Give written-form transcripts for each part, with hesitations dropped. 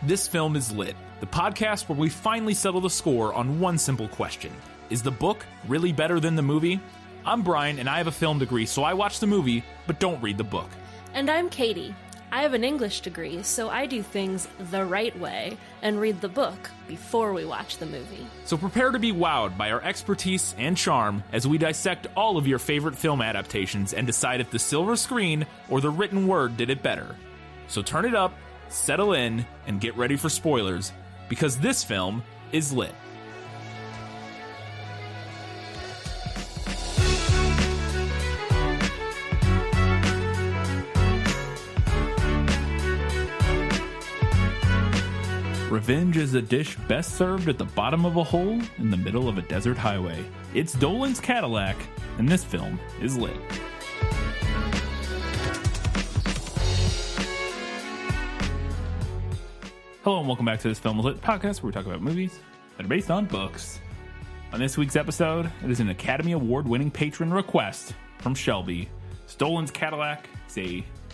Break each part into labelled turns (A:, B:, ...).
A: This Film is Lit, the podcast where we finally settle the score on one simple question. Is the book really better than the movie? I'm Brian, and I have a film degree, so I watch the movie, but don't read the book.
B: And I'm Katie. I have an English degree, so I do things the right way and read the book before we watch the movie.
A: So prepare to be wowed by our expertise and charm as we dissect all of your favorite film adaptations and decide if the silver screen or the written word did it better. So turn it up, settle in, and get ready for spoilers, because this film is lit. Revenge is a dish best served at the bottom of a hole in the middle of a desert highway. It's Dolan's Cadillac, and this film is lit. Hello and welcome back to This Film is Lit podcast, where we talk about movies that are based on books. On this week's episode, it is an Academy Award-winning patron request from Shelby. It's Dolan's Cadillac. If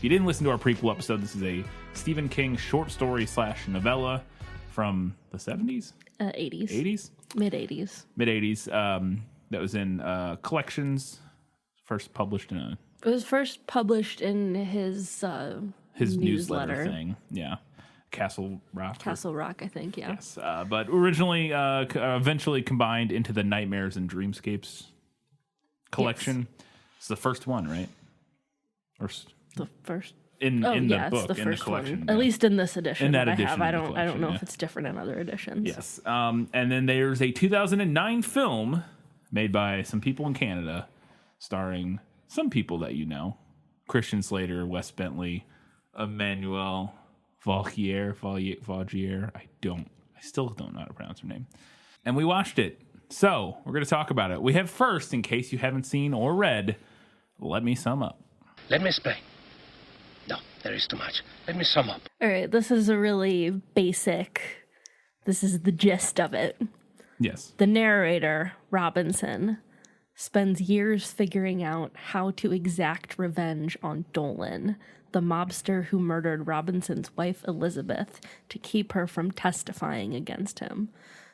A: you didn't listen to our prequel episode, this is a Stephen King short story / novella from the 70s?
B: 80s.
A: 80s?
B: Mid-80s.
A: Mid-80s. That was in collections, first published in a...
B: It was first published in his
A: newsletter thing. Yeah. Castle Rock,
B: I think, yeah.
A: Yes, but originally, eventually combined into the Nightmares and Dreamscapes collection. Yes. It's the first one, right? Or
B: the first
A: in the book,
B: it's the
A: in
B: first
A: the collection,
B: one. At least in this edition.
A: In that
B: that
A: edition,
B: I don't know if it's different in other editions.
A: Yes, and then there's a 2009 film made by some people in Canada, starring some people that you know: Christian Slater, Wes Bentley, Emmanuel Vaugier. I still don't know how to pronounce her name. And we watched it. So we're going to talk about it. We have first, in case you haven't seen or read, let me sum up.
C: Let me explain. No, there is too much. Let me sum up.
B: All right, this is a really basic, this is the gist of it.
A: Yes.
B: The narrator, Robinson, spends years figuring out how to exact revenge on Dolan, the mobster who murdered Robinson's wife Elizabeth to keep her from testifying against him.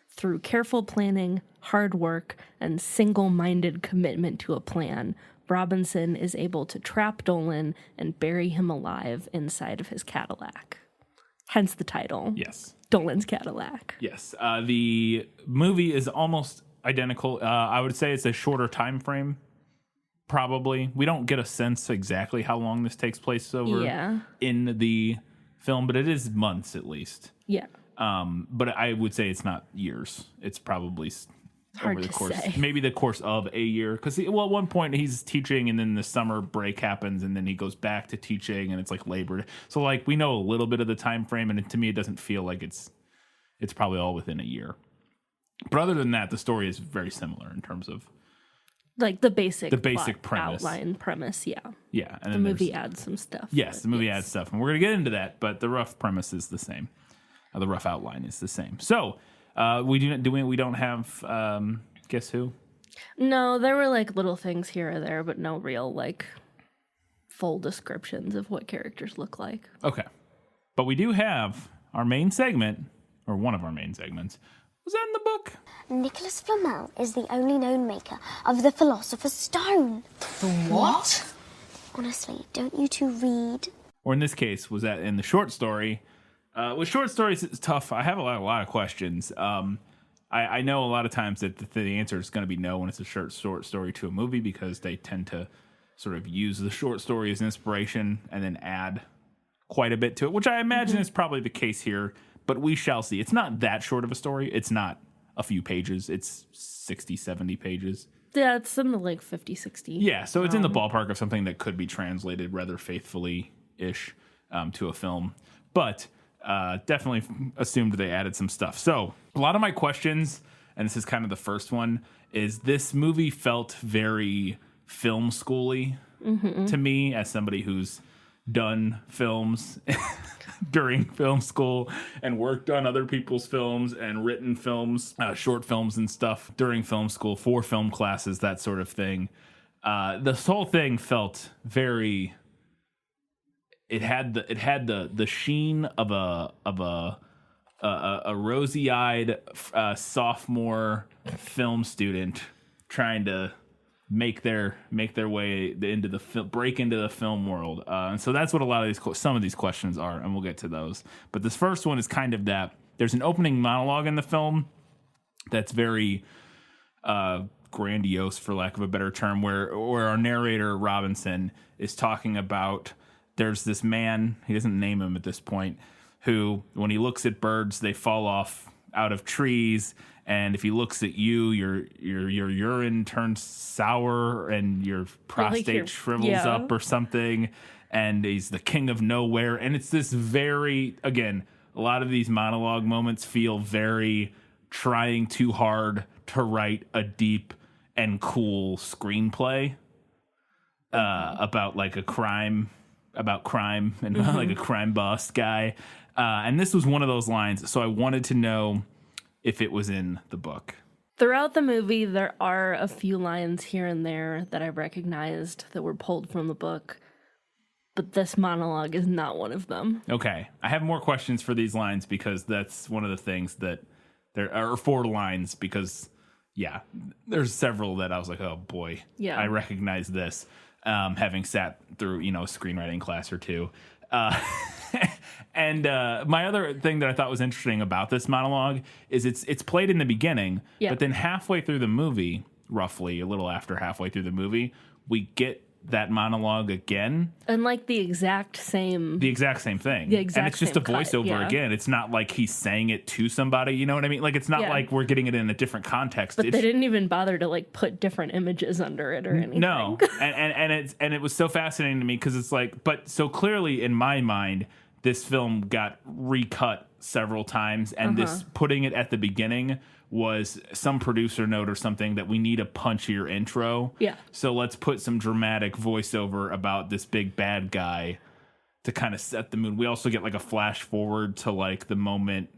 B: Through careful planning, hard work, and single-minded commitment to a plan, Robinson is able to trap Dolan and bury him alive inside of his Cadillac. Hence the title.
A: Yes.
B: Dolan's Cadillac.
A: Yes. The movie is almost identical. I would say it's a shorter time frame. Probably. We don't get a sense exactly how long this takes place over in the film, but it is months at least.
B: Yeah.
A: But I would say it's not years. It's probably
B: hard
A: over the course,
B: say.
A: Maybe the course of a year. Because, at one point he's teaching and then the summer break happens and then he goes back to teaching and it's like labor. So, like, we know a little bit of the time frame, and to me it doesn't feel like it's probably all within a year. But other than that, the story is very similar in terms of
B: like the basic
A: premise.
B: Outline premise, yeah.
A: Yeah. And
B: the movie adds some stuff.
A: Yes, the movie adds stuff. And we're going to get into that, but the rough premise is the same. The rough outline is the same. So, we don't have guess who?
B: No, there were like little things here or there, but no real like full descriptions of what characters look like.
A: Okay. But we do have our main segment, or one of our main segments. Was that in the book?
D: Nicholas Flamel is the only known maker of the Philosopher's Stone.
E: The what?
D: Honestly, don't you two read?
A: Or in this case, was that in the short story? With short stories, it's tough. I have a lot of questions. I know a lot of times that the answer is going to be no when it's a short story to a movie, because they tend to sort of use the short story as inspiration and then add quite a bit to it, which I imagine is probably the case here. But we shall see. It's not that short of a story. It's not a few pages. It's 60, 70 pages.
B: Yeah, it's something like 50, 60.
A: Yeah, so it's in the ballpark of something that could be translated rather faithfully-ish to a film. But definitely assumed they added some stuff. So a lot of my questions, and this is kind of the first one, is this movie felt very film schooly to me as somebody who's done films during film school and worked on other people's films and written films, short films and stuff during film school for film classes, that sort of thing. This whole thing felt very it had the sheen of a a rosy-eyed sophomore film student trying to make their way into break into the film world, and so that's what a lot of some of these questions are, and we'll get to those. But this first one is kind of that. There's an opening monologue in the film that's very grandiose, for lack of a better term, where our narrator Robinson is talking about there's this man, he doesn't name him at this point, who when he looks at birds they fall off out of trees, and if he looks at you, your urine turns sour and your prostate shrivels up or something, and he's the king of nowhere. And it's this very, again, a lot of these monologue moments feel very trying too hard to write a deep and cool screenplay about like crime and like a crime boss guy. And this was one of those lines. So I wanted to know if it was in the book.
B: Throughout the movie, there are a few lines here and there that I recognized that were pulled from the book, but this monologue is not one of them. Okay.
A: I have more questions for these lines because that's one of the things that there are 4 lines because, yeah, there's several that I was like, oh boy, yeah, I recognize this, having sat through, a screenwriting class or two. And my other thing that I thought was interesting about this monologue is it's played in the beginning, but then halfway through the movie, roughly a little after halfway through the movie, we get that monologue again,
B: and like the exact same thing,
A: and it's just a voiceover again. It's not like he's saying it to somebody, you know what I mean? Like it's not like we're getting it in a different context.
B: But they didn't even bother to like put different images under it or anything.
A: No, and it was so fascinating to me because it's like, but so clearly in my mind, this film got recut several times, and this putting it at the beginning was some producer note or something that we need a punchier intro. Yeah. So let's put some dramatic voiceover about this big bad guy to kind of set the mood. We also get like a flash forward to like the moment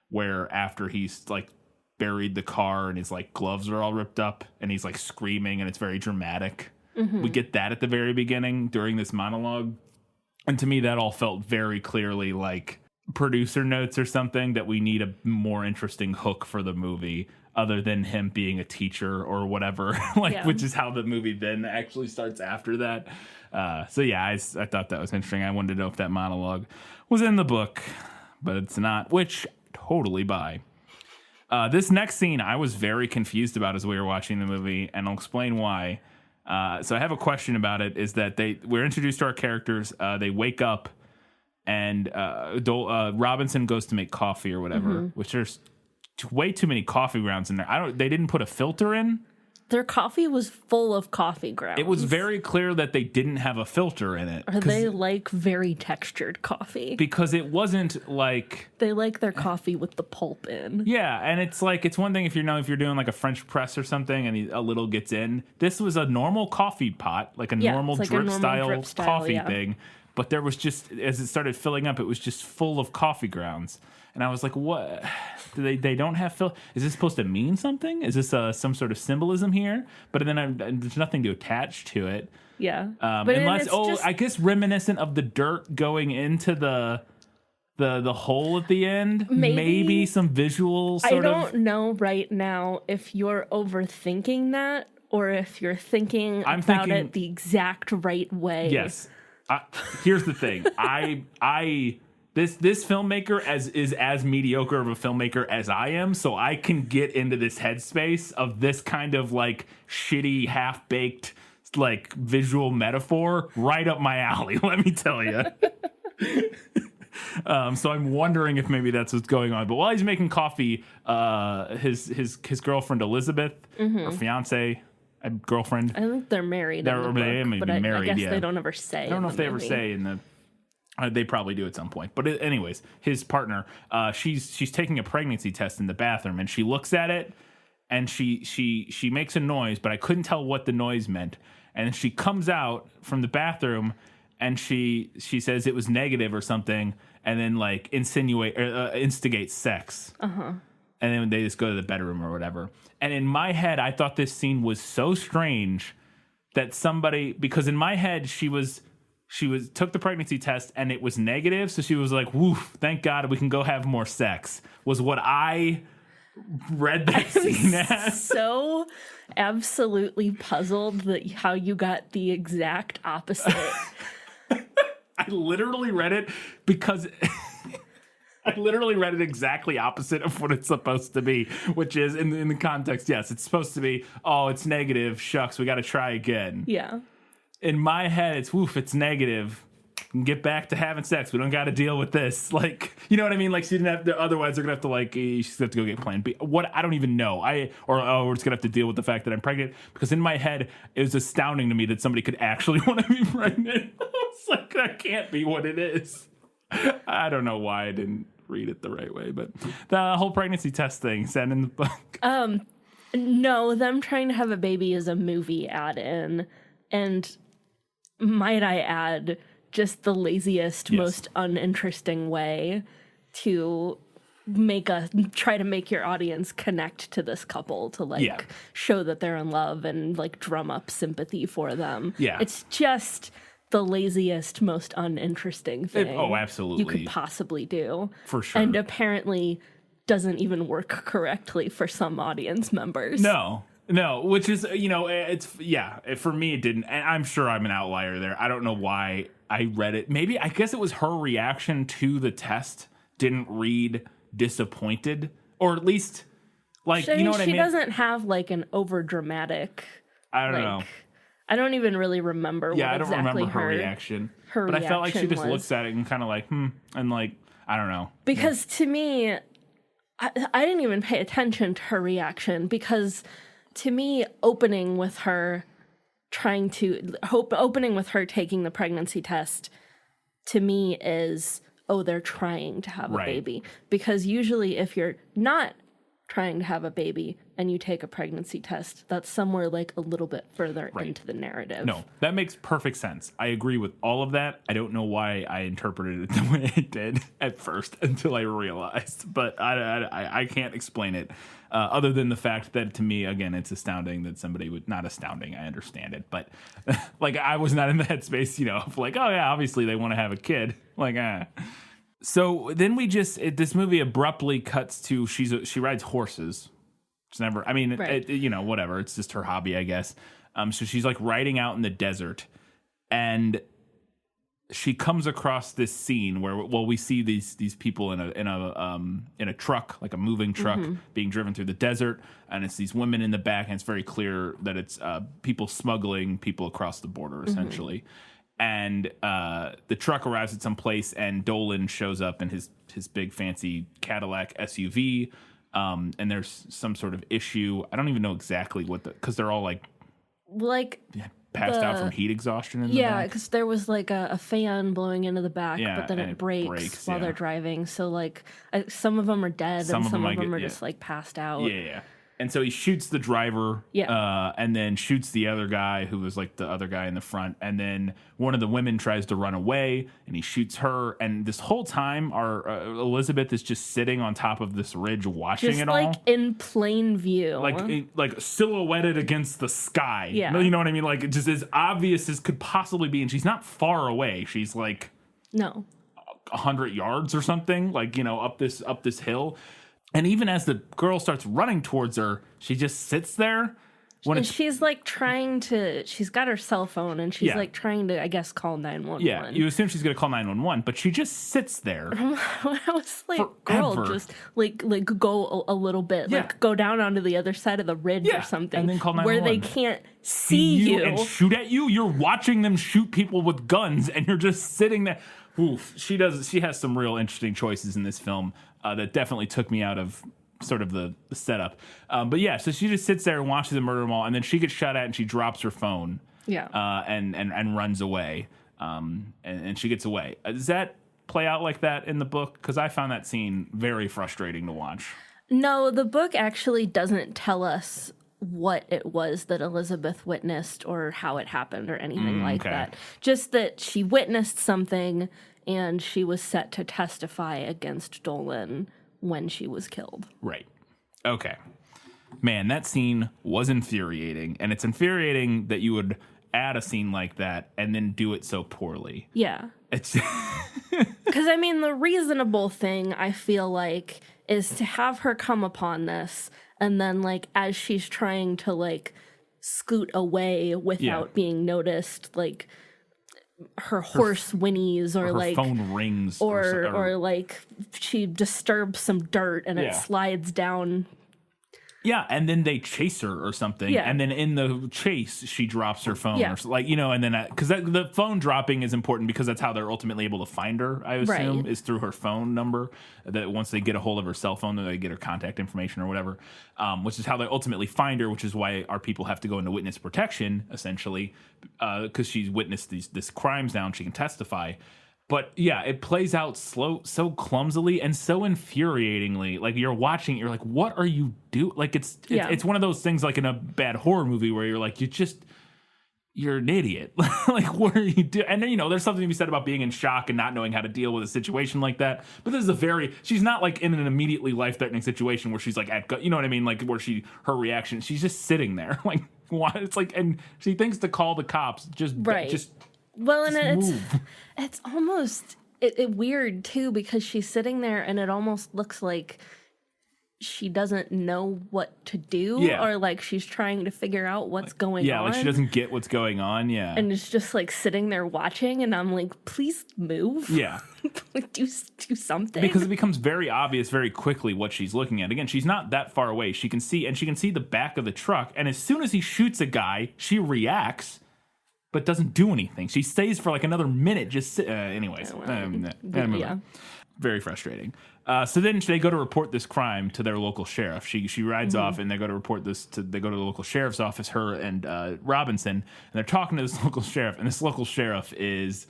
A: where after he's like buried the car and his like gloves are all ripped up and he's like screaming and it's very dramatic. We get that at the very beginning during this monologue. And to me, that all felt very clearly like producer notes or something that we need a more interesting hook for the movie other than him being a teacher or whatever, which is how the movie then actually starts after that. So yeah, I thought that was interesting. I wanted to know if that monologue was in the book, but it's not, which totally buy. This next scene I was very confused about as we were watching the movie, and I'll explain why. So I have a question about it, is that we're introduced to our characters, they wake up, and Robinson goes to make coffee or whatever, which there's way too many coffee grounds in there. They didn't put a filter in.
B: Their coffee was full of coffee grounds.
A: It was very clear that they didn't have a filter in it.
B: Or they like very textured coffee.
A: Because it wasn't like...
B: They like their coffee with the pulp in.
A: Yeah, and it's like, it's one thing if you're doing like a French press or something and a little gets in. This was a normal coffee pot, like a normal drip style coffee thing. But there was just, as it started filling up, it was just full of coffee grounds. And I was like, what? They don't have is this supposed to mean something? Is this some sort of symbolism here? But then there's nothing to attach to it.
B: Yeah.
A: But unless, I guess reminiscent of the dirt going into the hole at the end. Maybe some visual sort of. I
B: don't know right now if you're overthinking that or if you're thinking about it the exact right way.
A: Yes. Here's the thing. This filmmaker is as mediocre of a filmmaker as I am, so I can get into this headspace of this kind of like shitty, half-baked like visual metaphor right up my alley, let me tell you. So I'm wondering if maybe that's what's going on. But while he's making coffee, his girlfriend Elizabeth, or fiance, girlfriend.
B: I think they're married. They may be married. I guess they don't ever say.
A: I don't know if they ever say in the. They probably do at some point. But anyways, his partner, she's taking a pregnancy test in the bathroom, and she looks at it, and she makes a noise, but I couldn't tell what the noise meant. And she comes out from the bathroom, and she says it was negative or something, and then like instigates sex. And then they just go to the bedroom or whatever. And in my head, I thought this scene was so strange that because in my head, she was took the pregnancy test and it was negative, so she was like, "Woo, thank God we can go have more sex." Was what I read that scene as.
B: So absolutely puzzled that how you got the exact opposite.
A: I literally read it because I literally read it exactly opposite of what it's supposed to be, which is in the context, yes, it's supposed to be, oh, it's negative, shucks, we got to try again.
B: Yeah.
A: In my head, it's woof, it's negative. Get back to having sex. We don't got to deal with this. Like, you know what I mean? Like, she didn't have to, otherwise they're gonna have to like, she's gonna have to go get plan B. What, I don't even know. We're just gonna have to deal with the fact that I'm pregnant, because in my head it was astounding to me that somebody could actually want to be pregnant. It's like, that can't be what it is. I don't know why I didn't read it the right way, but the whole pregnancy test thing said in the book.
B: No, them trying to have a baby is a movie add-in, and might I add, just the laziest, most uninteresting way to try to make your audience connect to this couple, to like show that they're in love and like drum up sympathy for them.
A: Yeah.
B: It's just the laziest, most uninteresting thing
A: absolutely
B: you could possibly do.
A: For sure.
B: And apparently doesn't even work correctly for some audience members.
A: No, which is, for me it didn't. And I'm sure I'm an outlier there. I don't know why I read it. Maybe, I guess it was her reaction to the test didn't read disappointed, or at least like, you know what I mean?
B: She doesn't have like an over dramatic.
A: I don't know.
B: I don't even really remember what exactly
A: I don't remember her reaction. But I felt like she just looks at it and kind of like, and like, I don't know.
B: Because to me, I didn't even pay attention to her reaction, because to me, opening with her taking the pregnancy test, to me is, oh, they're trying to have a baby. Because usually if you're not trying to have a baby and you take a pregnancy test, that's somewhere like a little bit further into the narrative.
A: No, that makes perfect sense. I agree with all of that. I don't know why I interpreted it the way I did at first until I realized, but I can't explain it other than the fact that, to me, again, it's astounding that somebody would, not astounding, I understand it, but like, I was not in the headspace, of like, oh yeah, obviously they want to have a kid. Like, So then this movie abruptly cuts to, she rides horses. It's never, I mean, whatever. It's just her hobby, I guess. So she's like riding out in the desert, and she comes across this scene where, we see these people in a truck, like a moving truck, being driven through the desert, and it's these women in the back, and it's very clear that it's people smuggling people across the border, essentially. And the truck arrives at some place, and Dolan shows up in his big fancy Cadillac SUV. And there's some sort of issue. I don't even know exactly because they're all like passed out from heat exhaustion.
B: Yeah, because there was like a fan blowing into the back, but then it breaks while they're driving. So like some of them are dead, and some of them are just like passed out.
A: Yeah. And so he shoots the driver, and then shoots the other guy who was like the other guy in the front. And then one of the women tries to run away, and he shoots her. And this whole time, our Elizabeth is just sitting on top of this ridge watching it all.
B: Just like in plain view.
A: Like silhouetted against the sky.
B: Yeah.
A: You know what I mean? Like, just as obvious as could possibly be. And she's not far away. She's like 100 yards or something, like, up this hill. And even as the girl starts running towards her, she just sits there.
B: She's like she's got her cell phone, and she's like trying to, I guess, call 911.
A: Yeah, you assume she's going to call 911, but she just sits there.
B: I was like,
A: forever.
B: Girl, just like go a little bit. Like go down onto the other side of the ridge or something.
A: And then call 911.
B: Where they can't see you.
A: And shoot at you. You're watching them shoot people with guns, and you're just sitting there. Oof. She has some real interesting choices in this film that definitely took me out of sort of the setup. But yeah, so she just sits there and watches them murder them all, and then she gets shot at, and she drops her phone.
B: Yeah.
A: And runs away. And she gets away. Does that play out like that in the book? Because I found that scene very frustrating to watch.
B: No, the book actually doesn't tell us what it was that Elizabeth witnessed or how it happened or anything like that. Just that she witnessed something, and she was set to testify against Dolan when she was killed.
A: Right. Okay. Man, that scene was infuriating, and it's infuriating that you would add a scene like that and then do it so poorly.
B: Yeah.
A: It's
B: Because, I mean, the reasonable thing, I feel like, is to have her come upon this, and then, like, as she's trying to, like, scoot away without being noticed, like, her horse whinnies, or
A: her
B: like
A: phone rings,
B: or like she disturbs some dirt and it
A: Yeah.
B: slides down.
A: Yeah, and then they chase her or something,
B: Yeah.
A: and then in the chase she drops her phone,
B: Yeah.
A: or like, you know, and then because the phone dropping is important because that's how they're ultimately able to find her. I assume
B: Right.
A: is through her phone number. That once they get a hold of her cell phone, then they get her contact information or whatever, which is how they ultimately find her. Which is why our people have to go into witness protection essentially, because she's witnessed this crimes now and she can testify. But yeah, it plays out so clumsily and so infuriatingly. Like you're watching, you're like, "What are you doing?" Like it's one of those things like in a bad horror movie where you're like, you're an idiot. Like, what are you doing? And then, you know, there's something to be said about being in shock and not knowing how to deal with a situation like that. But this is she's not like in an immediately life-threatening situation where she's like you know what I mean? Like where her reaction, she's just sitting there. Like, why? It's like, and she thinks to call the cops.
B: Well, and
A: move.
B: it's almost it weird too, because she's sitting there and it almost looks like she doesn't know what to do, or like she's trying to figure out what's going on.
A: Yeah, like she doesn't get what's going on. Yeah,
B: and it's just like sitting there watching, and I'm like, please move.
A: Yeah,
B: like do something,
A: because it becomes very obvious very quickly what she's looking at. Again, she's not that far away. She can see the back of the truck, and as soon as he shoots a guy, she reacts. But doesn't do anything. She stays for like another minute. Just anyways.
B: Yeah.
A: Very frustrating. So then they go to report this crime to their local sheriff. She rides off, and they go to report this they go to the local sheriff's office. Her and Robinson, and they're talking to this local sheriff. And this local sheriff is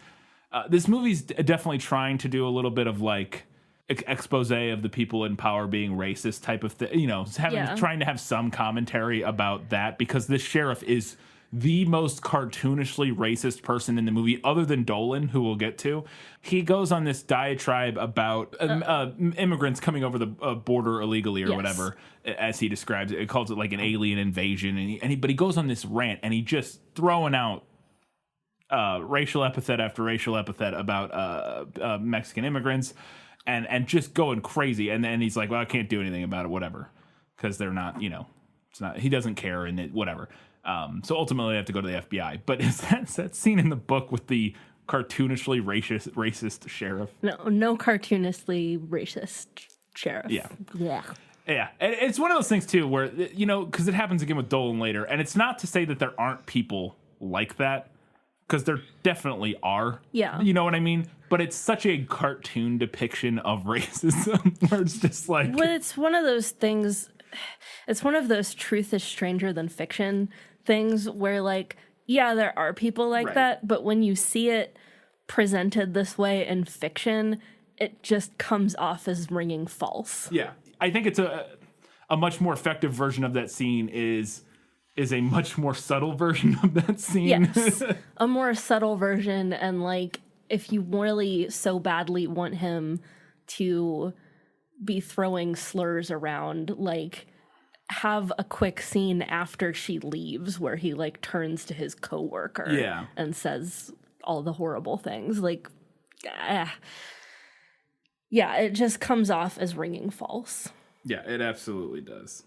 A: this movie's definitely trying to do a little bit of like expose of the people in power being racist type of thing. You know, trying to have some commentary about that, because this sheriff is the most cartoonishly racist person in the movie, other than Dolan, who we'll get to. He goes on this diatribe about immigrants coming over the border illegally or whatever, as he describes it. He calls it like an alien invasion, but he goes on this rant, and he just throwing out racial epithet after racial epithet about Mexican immigrants, and just going crazy. And then he's like, "Well, I can't do anything about it, whatever," because they're not, you know, it's not. He doesn't care, and it whatever. So ultimately, they have to go to the FBI. But is that scene in the book with the cartoonishly racist sheriff?
B: No cartoonishly racist sheriff.
A: Yeah.
B: Yeah.
A: And it's one of those things, too, where, you know, because it happens again with Dolan later. And it's not to say that there aren't people like that, because there definitely are.
B: Yeah.
A: You know what I mean? But it's such a cartoon depiction of racism where it's just like...
B: Well, it's one of those things... It's one of those truth is stranger than fiction things where, like, yeah, there are people like that, but when you see it presented this way in fiction, it just comes off as ringing false.
A: Yeah. I think it's a much more effective version of that scene is a much more subtle version of that scene.
B: Yes. A more subtle version, and, like, if you really so badly want him to be throwing slurs around, like, have a quick scene after she leaves where he like turns to his coworker and says all the horrible things. Like, yeah, it just comes off as ringing false.
A: Yeah, it absolutely does.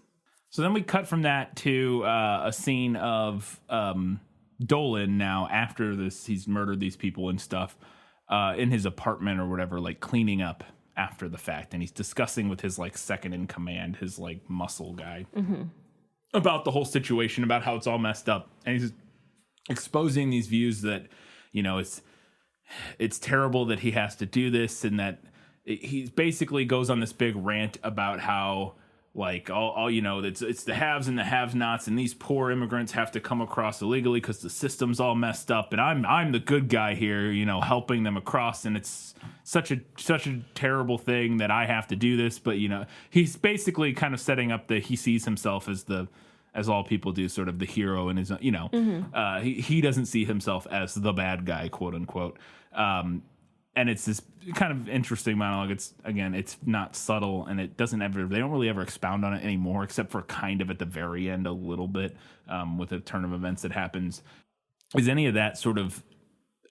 A: So then we cut from that to a scene of Dolan now after this, he's murdered these people and stuff in his apartment or whatever, like cleaning up after the fact, and he's discussing with his like second in command, his like muscle guy, about the whole situation, about how it's all messed up, and he's exposing these views that, you know, it's terrible that he has to do this, and that he basically goes on this big rant about how like all you know, it's the haves and the have-nots, and these poor immigrants have to come across illegally because the system's all messed up, and I'm the good guy here, you know, helping them across, and it's such a terrible thing that I have to do this. But, you know, he's basically kind of setting up that he sees himself as all people do, sort of the hero, and his, you know, he doesn't see himself as the bad guy, quote unquote. And it's this kind of interesting monologue. It's not subtle, and they don't really ever expound on it anymore, except for kind of at the very end a little bit with a turn of events that happens. Is any of that sort of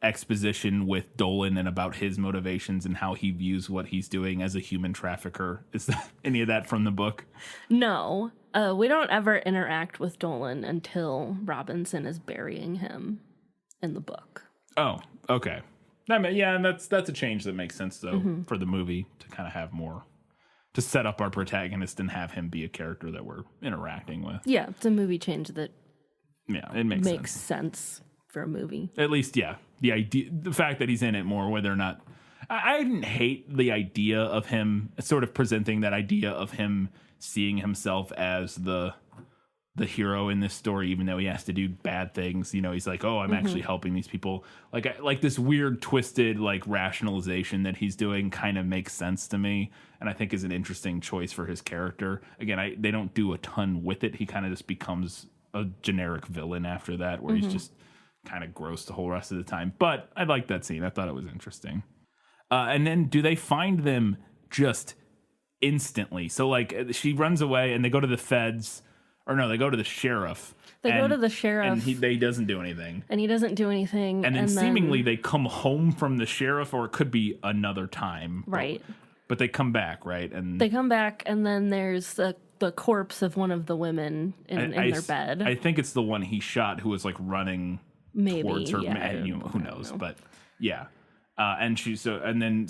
A: exposition with Dolan and about his motivations and how he views what he's doing as a human trafficker? Is that any of that from the book?
B: No. We don't ever interact with Dolan until Robinson is burying him in the book.
A: Oh, okay. Yeah, and that's a change that makes sense, though, for the movie to kind of have more, to set up our protagonist and have him be a character that we're interacting with.
B: Yeah, it's a movie change that
A: it makes
B: sense for a movie.
A: At least, yeah. The fact that he's in it more, whether or not... I didn't hate the idea of him sort of presenting that idea of him seeing himself as the hero in this story, even though he has to do bad things. He's like, oh, I'm actually helping these people. Like this weird, twisted, rationalization that he's doing kind of makes sense to me, and I think is an interesting choice for his character. Again, they don't do a ton with it. He kind of just becomes a generic villain after that, where he's just kind of gross the whole rest of the time. But I liked that scene. I thought it was interesting. And then do they find them just instantly? So she runs away and they go to the feds, or no, they go to the sheriff.
B: Go to the sheriff.
A: And he doesn't do anything.
B: And he doesn't do anything.
A: And then seemingly they come home from the sheriff, or it could be another time.
B: Right.
A: But they come back, right? And
B: they come back, and then there's the corpse of one of the women in their bed.
A: I think it's the one he shot who was running towards her.
B: Yeah,
A: Who knows? But yeah. And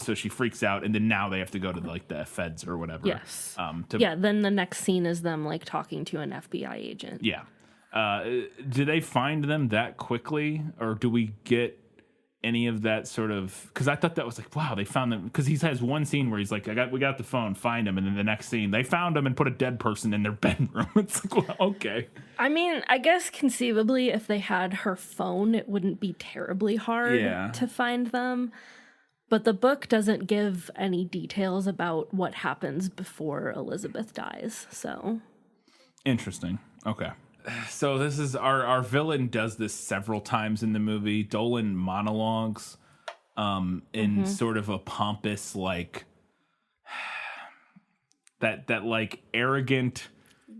A: so she freaks out, and then now they have to go to the feds or whatever.
B: Yes. Then the next scene is them talking to an FBI agent.
A: Yeah. Do they find them that quickly, or do we get any of that sort of? Because I thought that was wow, they found them, because he has one scene where he's like, we got the phone, find him, and then the next scene they found him and put a dead person in their bedroom. It's okay.
B: I mean, I guess conceivably if they had her phone, it wouldn't be terribly hard to find them. But the book doesn't give any details about what happens before Elizabeth dies. So
A: interesting. Okay. So this is our villain does this several times in the movie. Dolan monologues in sort of a pompous that arrogant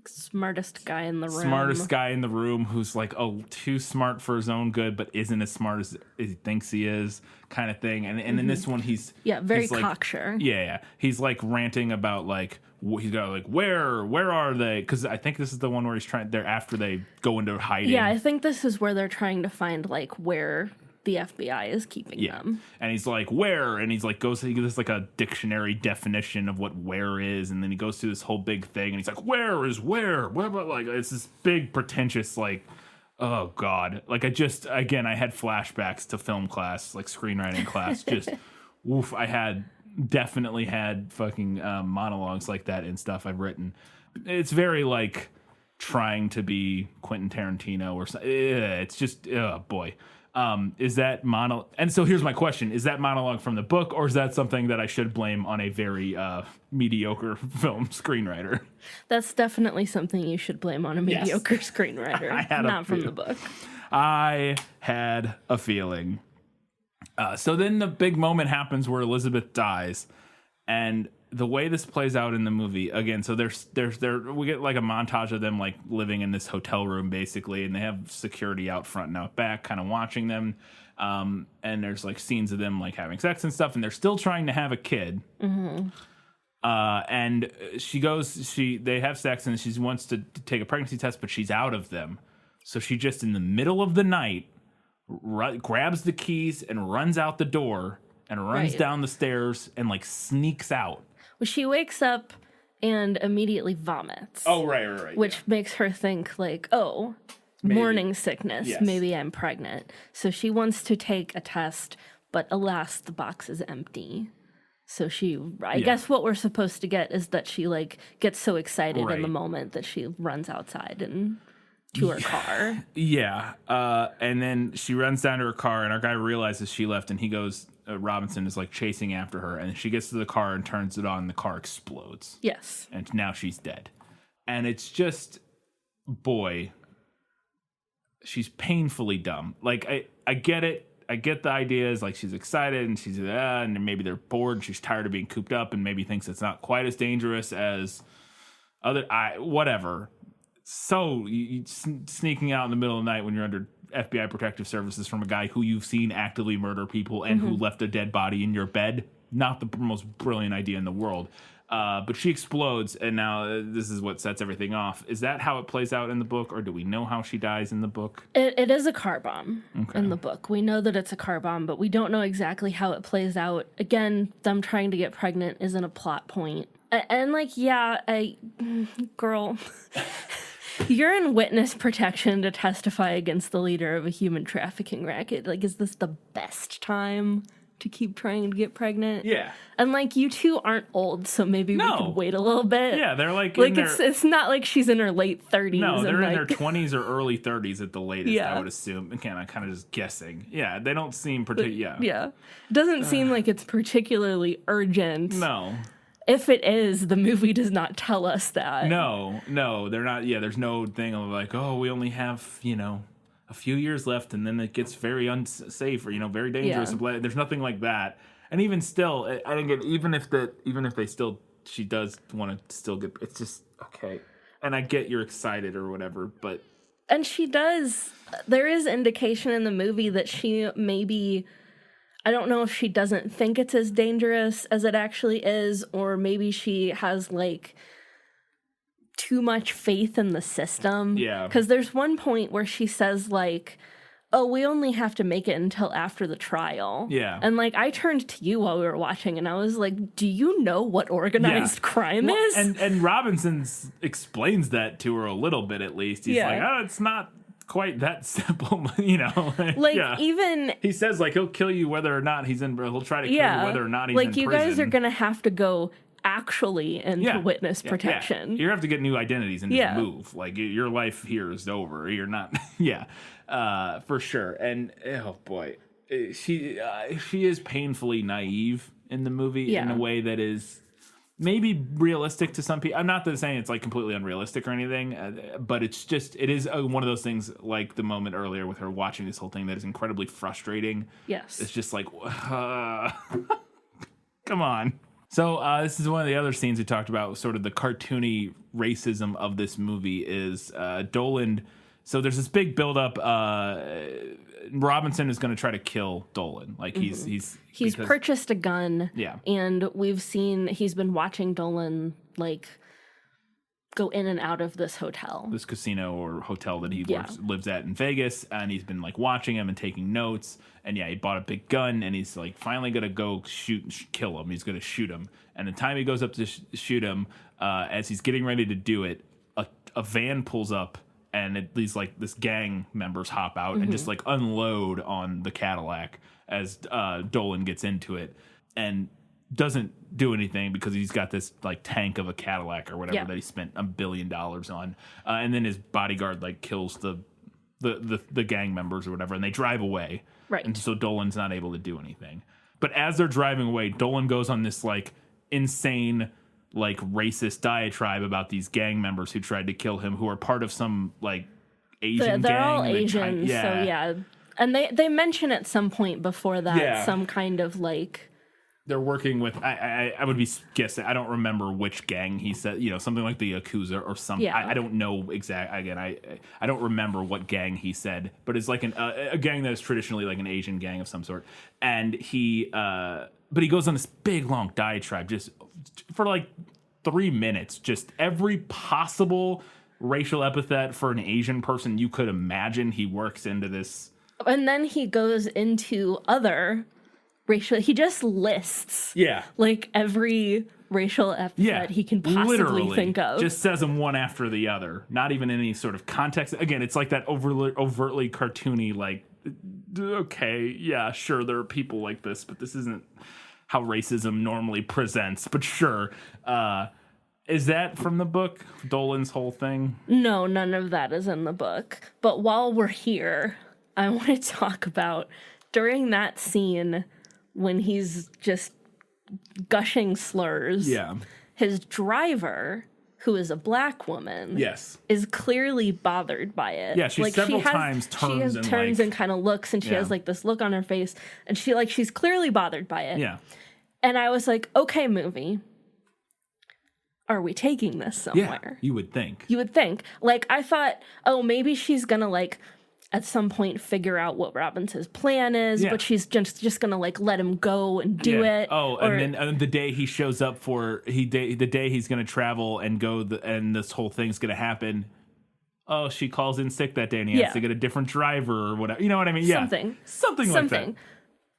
B: smartest guy in the room who's
A: too smart for his own good but isn't as smart as he thinks he is, kind of thing. And in this one he's
B: very cocksure.
A: He's ranting about he's got where are they, because I think this is the one where they're after they go into hiding.
B: I think this is where they're trying to find where the FBI is keeping them.
A: And he's where, and he's he gives a dictionary definition of what where is, and then he goes through this whole big thing, and he's where is where it's this big pretentious oh god, I had flashbacks to film class, screenwriting class. Just woof, definitely had fucking monologues like that and stuff I've written. It's very trying to be Quentin Tarantino or something. It's just, oh boy. Is that and so here's my question: is that monologue from the book, or is that something that I should blame on a very mediocre film screenwriter?
B: That's definitely something you should blame on a mediocre screenwriter, not from the book.
A: I had a feeling. So then the big moment happens where Elizabeth dies, and the way this plays out in the movie, again, so we get a montage of them living in this hotel room basically, and they have security out front and out back kind of watching them, and there's scenes of them having sex and stuff, and they're still trying to have a kid. And they have sex, and she wants to take a pregnancy test, but she's out of them, so she just in the middle of the night grabs the keys and runs out the door and runs down the stairs and sneaks out.
B: Well, she wakes up and immediately vomits.
A: Oh, right.
B: Which makes her think morning sickness.
A: Yes.
B: Maybe I'm pregnant. So she wants to take a test, but alas, the box is empty. So I guess what we're supposed to get is that she gets so excited in the moment that she runs outside and to her car. Yeah.
A: And then she runs down to her car, and our guy realizes she left, and he goes, Robinson is chasing after her, and she gets to the car and turns it on, and the car explodes.
B: Yes.
A: And now she's dead. And it's just, boy, she's painfully dumb. I get it. I get the idea is she's excited and she's and maybe they're bored and she's tired of being cooped up and maybe thinks it's not quite as dangerous as whatever. So sneaking out in the middle of the night when you're under FBI protective services from a guy who you've seen actively murder people and who left a dead body in your bed. Not the most brilliant idea in the world. But she explodes, and now this is what sets everything off. Is that how it plays out in the book, or do we know how she dies in the book?
B: It is a car bomb in the book. We know that it's a car bomb, but we don't know exactly how it plays out. Again, them trying to get pregnant isn't a plot point. And like, yeah, girl... You're in witness protection to testify against the leader of a human trafficking racket. Like, is this the best time to keep trying to get pregnant?
A: Yeah.
B: And, like, you two aren't old, so maybe we could wait a little bit.
A: Yeah, they're like
B: it's not like she's in her late 30s.
A: No, they're in their
B: like,
A: 20s or early 30s at the latest, I would assume. Again, I'm kind of just guessing. Yeah, they don't seem particular.
B: Yeah. It doesn't seem like it's particularly urgent.
A: No.
B: If it is, the movie does not tell us that.
A: No, they're not. Yeah, there's no thing of like, oh, we only have, a few years left and then it gets very unsafe or, very dangerous. Yeah. There's nothing like that. And even still, I think even if she does want to still get, it's just, okay. And I get you're excited or whatever, but.
B: And she does, there is indication in the movie that she maybe, I don't know if she doesn't think it's as dangerous as it actually is, or maybe she has, like, too much faith in the system.
A: Yeah.
B: Because there's one point where she says, like, oh, we only have to make it until after the trial.
A: Yeah.
B: And, like, I turned to you while we were watching, and I was like, do you know what organized crime is?
A: And Robinson explains that to her a little bit, at least. He's like, oh, it's not quite that simple,
B: even
A: he says like he'll kill you whether or not he'll try to kill you whether or not he's in prison.
B: Like, you guys are gonna have to go actually into witness protection.
A: Yeah. You have to get new identities and just move. Like, your life here is over. You're not for sure. And oh boy, she is painfully naive in the movie in a way that is maybe realistic to some people. I'm not saying it's like completely unrealistic or anything, but it is one of those things, like the moment earlier with her watching this whole thing, that is incredibly frustrating.
B: Yes.
A: It's just like, come on. So this is one of the other scenes we talked about, sort of the cartoony racism of this movie is Dolan. So there's this big buildup. Robinson is going to try to kill Dolan. Like he's
B: purchased a gun.
A: Yeah.
B: And he's been watching Dolan like go in and out of this hotel.
A: This casino or hotel that he lives at in Vegas. And he's been like watching him and taking notes. And he bought a big gun and he's like finally going to go kill him. He's going to shoot him. And the time he goes up to shoot him, as he's getting ready to do it, a van pulls up. And these like this gang members hop out and just like unload on the Cadillac as Dolan gets into it and doesn't do anything because he's got this like tank of a Cadillac or whatever that he spent $1 billion on. And then his bodyguard like kills the gang members or whatever, and they drive away.
B: Right.
A: And so Dolan's not able to do anything. But as they're driving away, Dolan goes on this like insane, like racist diatribe about these gang members who tried to kill him, who are part of some like Asian gang.
B: They're all Asian, so and they mention at some point before that some kind of like
A: they're working with. I would be guessing. I don't remember which gang he said. Something like the Yakuza or something.
B: Yeah.
A: I don't know exactly. Again, I don't remember what gang he said, but it's like a gang that is traditionally like an Asian gang of some sort. And but he goes on this big long diatribe just for like 3 minutes, just every possible racial epithet for an Asian person you could imagine. He works into this.
B: And then he goes into other racial, he just lists like every racial epithet he can possibly think of.
A: Just says them one after the other, not even any sort of context. Again, it's like that overtly cartoony, like, okay, yeah, sure, there are people like this, but this isn't how racism normally presents, but sure. Is that from the book, Dolan's whole thing?
B: No, none of that is in the book. But while we're here, I want to talk about during that scene when he's just gushing slurs.
A: Yeah.
B: His driver, who is a black woman, is clearly bothered by it.
A: Yeah, she's several times turns
B: and kind of looks, and she has like this look on her face, and she's clearly bothered by it.
A: Yeah.
B: And I was like, okay, movie, are we taking this somewhere?
A: Yeah, you would think.
B: Like, I thought, oh, maybe she's gonna like at some point figure out what Robinson's plan is, but she's just gonna like let him go and do it.
A: Oh, and then the day he shows up the day he's gonna travel and go, and this whole thing's gonna happen. Oh, she calls in sick that day, and he has to get a different driver or whatever. You know what I mean? Yeah, something like that.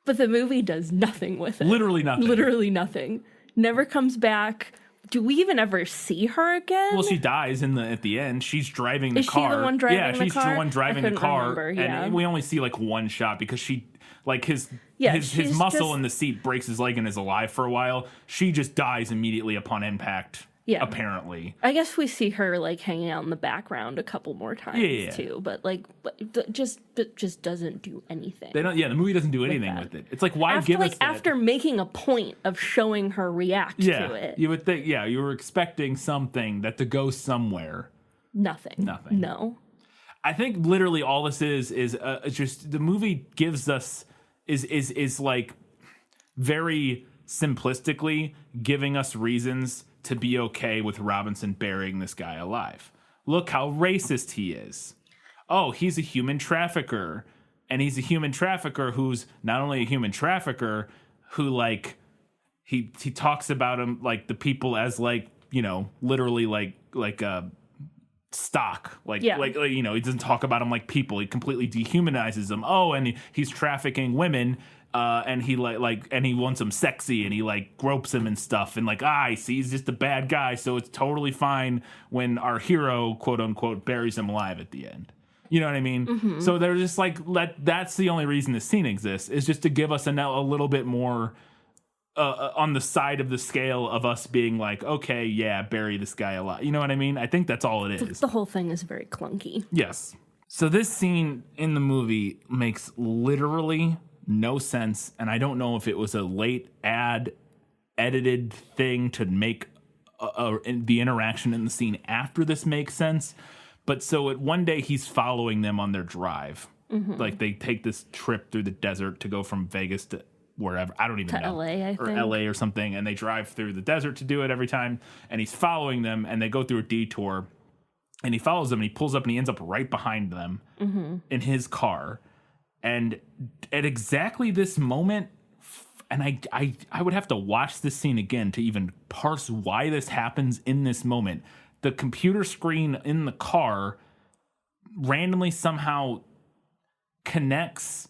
B: But the movie does nothing with it.
A: Literally nothing.
B: Literally nothing. Never comes back. Do we even ever see her again?
A: Well, she dies at the end. She's driving the car.
B: Is she the one driving the car?
A: Yeah, she's the one driving the car.
B: Remember,
A: and we only see like one shot because his muscle in the seat breaks his leg and is alive for a while. She just dies immediately upon impact. Yeah. Apparently.
B: I guess we see her like hanging out in the background a couple more times too, but just doesn't do anything.
A: The movie doesn't do anything with it. It's like, why give us that?
B: After making a point of showing her react to it.
A: You would think, you were expecting something that to go somewhere.
B: Nothing. No.
A: I think literally all this is just the movie gives us is like very simplistically giving us reasons to be okay with Robinson burying this guy alive. Look how racist he is. Oh, he's a human trafficker. And he's a human trafficker who's not only a human trafficker, who like he talks about him like the people as like, literally like stock. He doesn't talk about them like people. He completely dehumanizes them. Oh, and he's trafficking women. And he and he wants him sexy, and he like gropes him and stuff, and I see he's just a bad guy, so it's totally fine when our hero, quote unquote, buries him alive at the end. You know what I mean? Mm-hmm. So they're just like, that's the only reason this scene exists, is just to give us a little bit more on the side of the scale of us being like, okay, yeah, bury this guy alive. You know what I mean? I think that's all it is.
B: The whole thing is very clunky.
A: Yes. So this scene in the movie makes literally no sense, and I don't know if it was a late edited thing to make the interaction in the scene after this makes sense. But so one day he's following them on their drive. Mm-hmm. Like they take this trip through the desert to go from Vegas to wherever, I don't even know.
B: LA, I think.
A: Or LA or something, and they drive through the desert to do it every time, and he's following them, and they go through a detour, and he follows them, and he pulls up, and he ends up right behind them in his car. And at exactly this moment, and I would have to watch this scene again to even parse why this happens in this moment. The computer screen in the car randomly somehow connects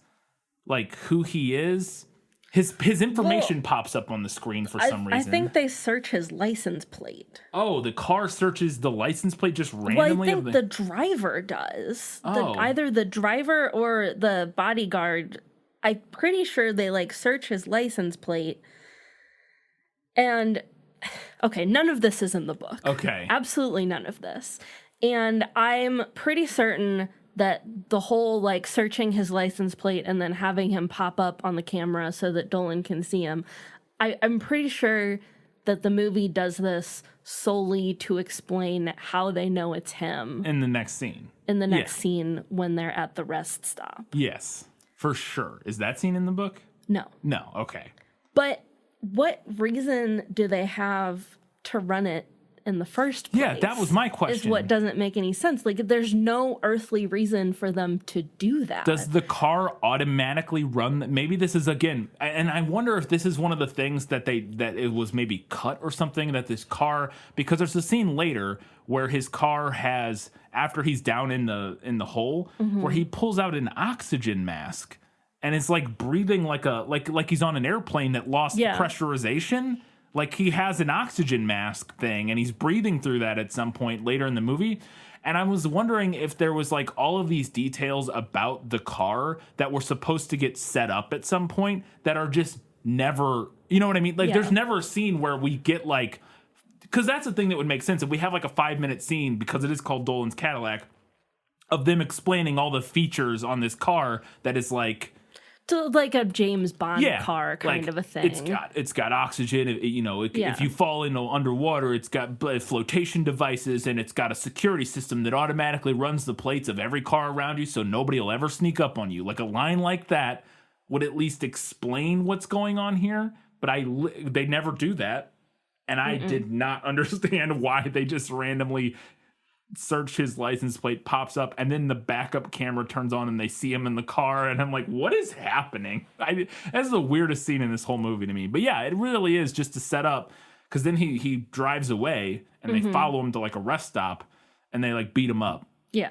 A: like who he is. His information pops up on the screen for some reason.
B: I think they search his license plate.
A: Oh, the car searches the license plate just randomly?
B: Well, I think the driver does. Either the driver or the bodyguard. I'm pretty sure they like search his license plate. And, okay, none of this is in the book.
A: Okay.
B: Absolutely none of this. And I'm pretty certain that the whole like searching his license plate and then having him pop up on the camera so that Dolan can see him, I'm pretty sure that the movie does this solely to explain how they know it's him.
A: In the next scene.
B: In the next scene when they're at the rest stop.
A: Yes, for sure. Is that scene in the book?
B: No.
A: No, okay.
B: But what reason do they have to run it in the first place?
A: Yeah, that was my question.
B: Is what doesn't make any sense. Like, there's no earthly reason for them to do that.
A: Does the car automatically run? Maybe this is, again, and I wonder if this is one of the things that it was maybe cut or something, that this car, because there's a scene later where his car has, after he's down in the hole, where he pulls out an oxygen mask and it's like breathing like he's on an airplane that lost pressurization. Like he has an oxygen mask thing and he's breathing through that at some point later in the movie. And I was wondering if there was like all of these details about the car that were supposed to get set up at some point that are just never, you know what I mean? Like there's never a scene where we get like, because that's the thing that would make sense. If we have like a 5-minute scene, because it is called Dolan's Cadillac, of them explaining all the features on this car that is like,
B: to like a James Bond car kind of a thing.
A: It's got oxygen. If you fall into underwater, it's got flotation devices, and it's got a security system that automatically runs the plates of every car around you, so nobody will ever sneak up on you. Like a line like that would at least explain what's going on here, but they never do that, and I did not understand why they just randomly search his license plate, pops up, and then the backup camera turns on and they see him in the car, and I'm like, what is happening? That's the weirdest scene in this whole movie to me. But yeah, it really is just to set up, because then he drives away and they follow him to like a rest stop and they like beat him up.
B: Yeah.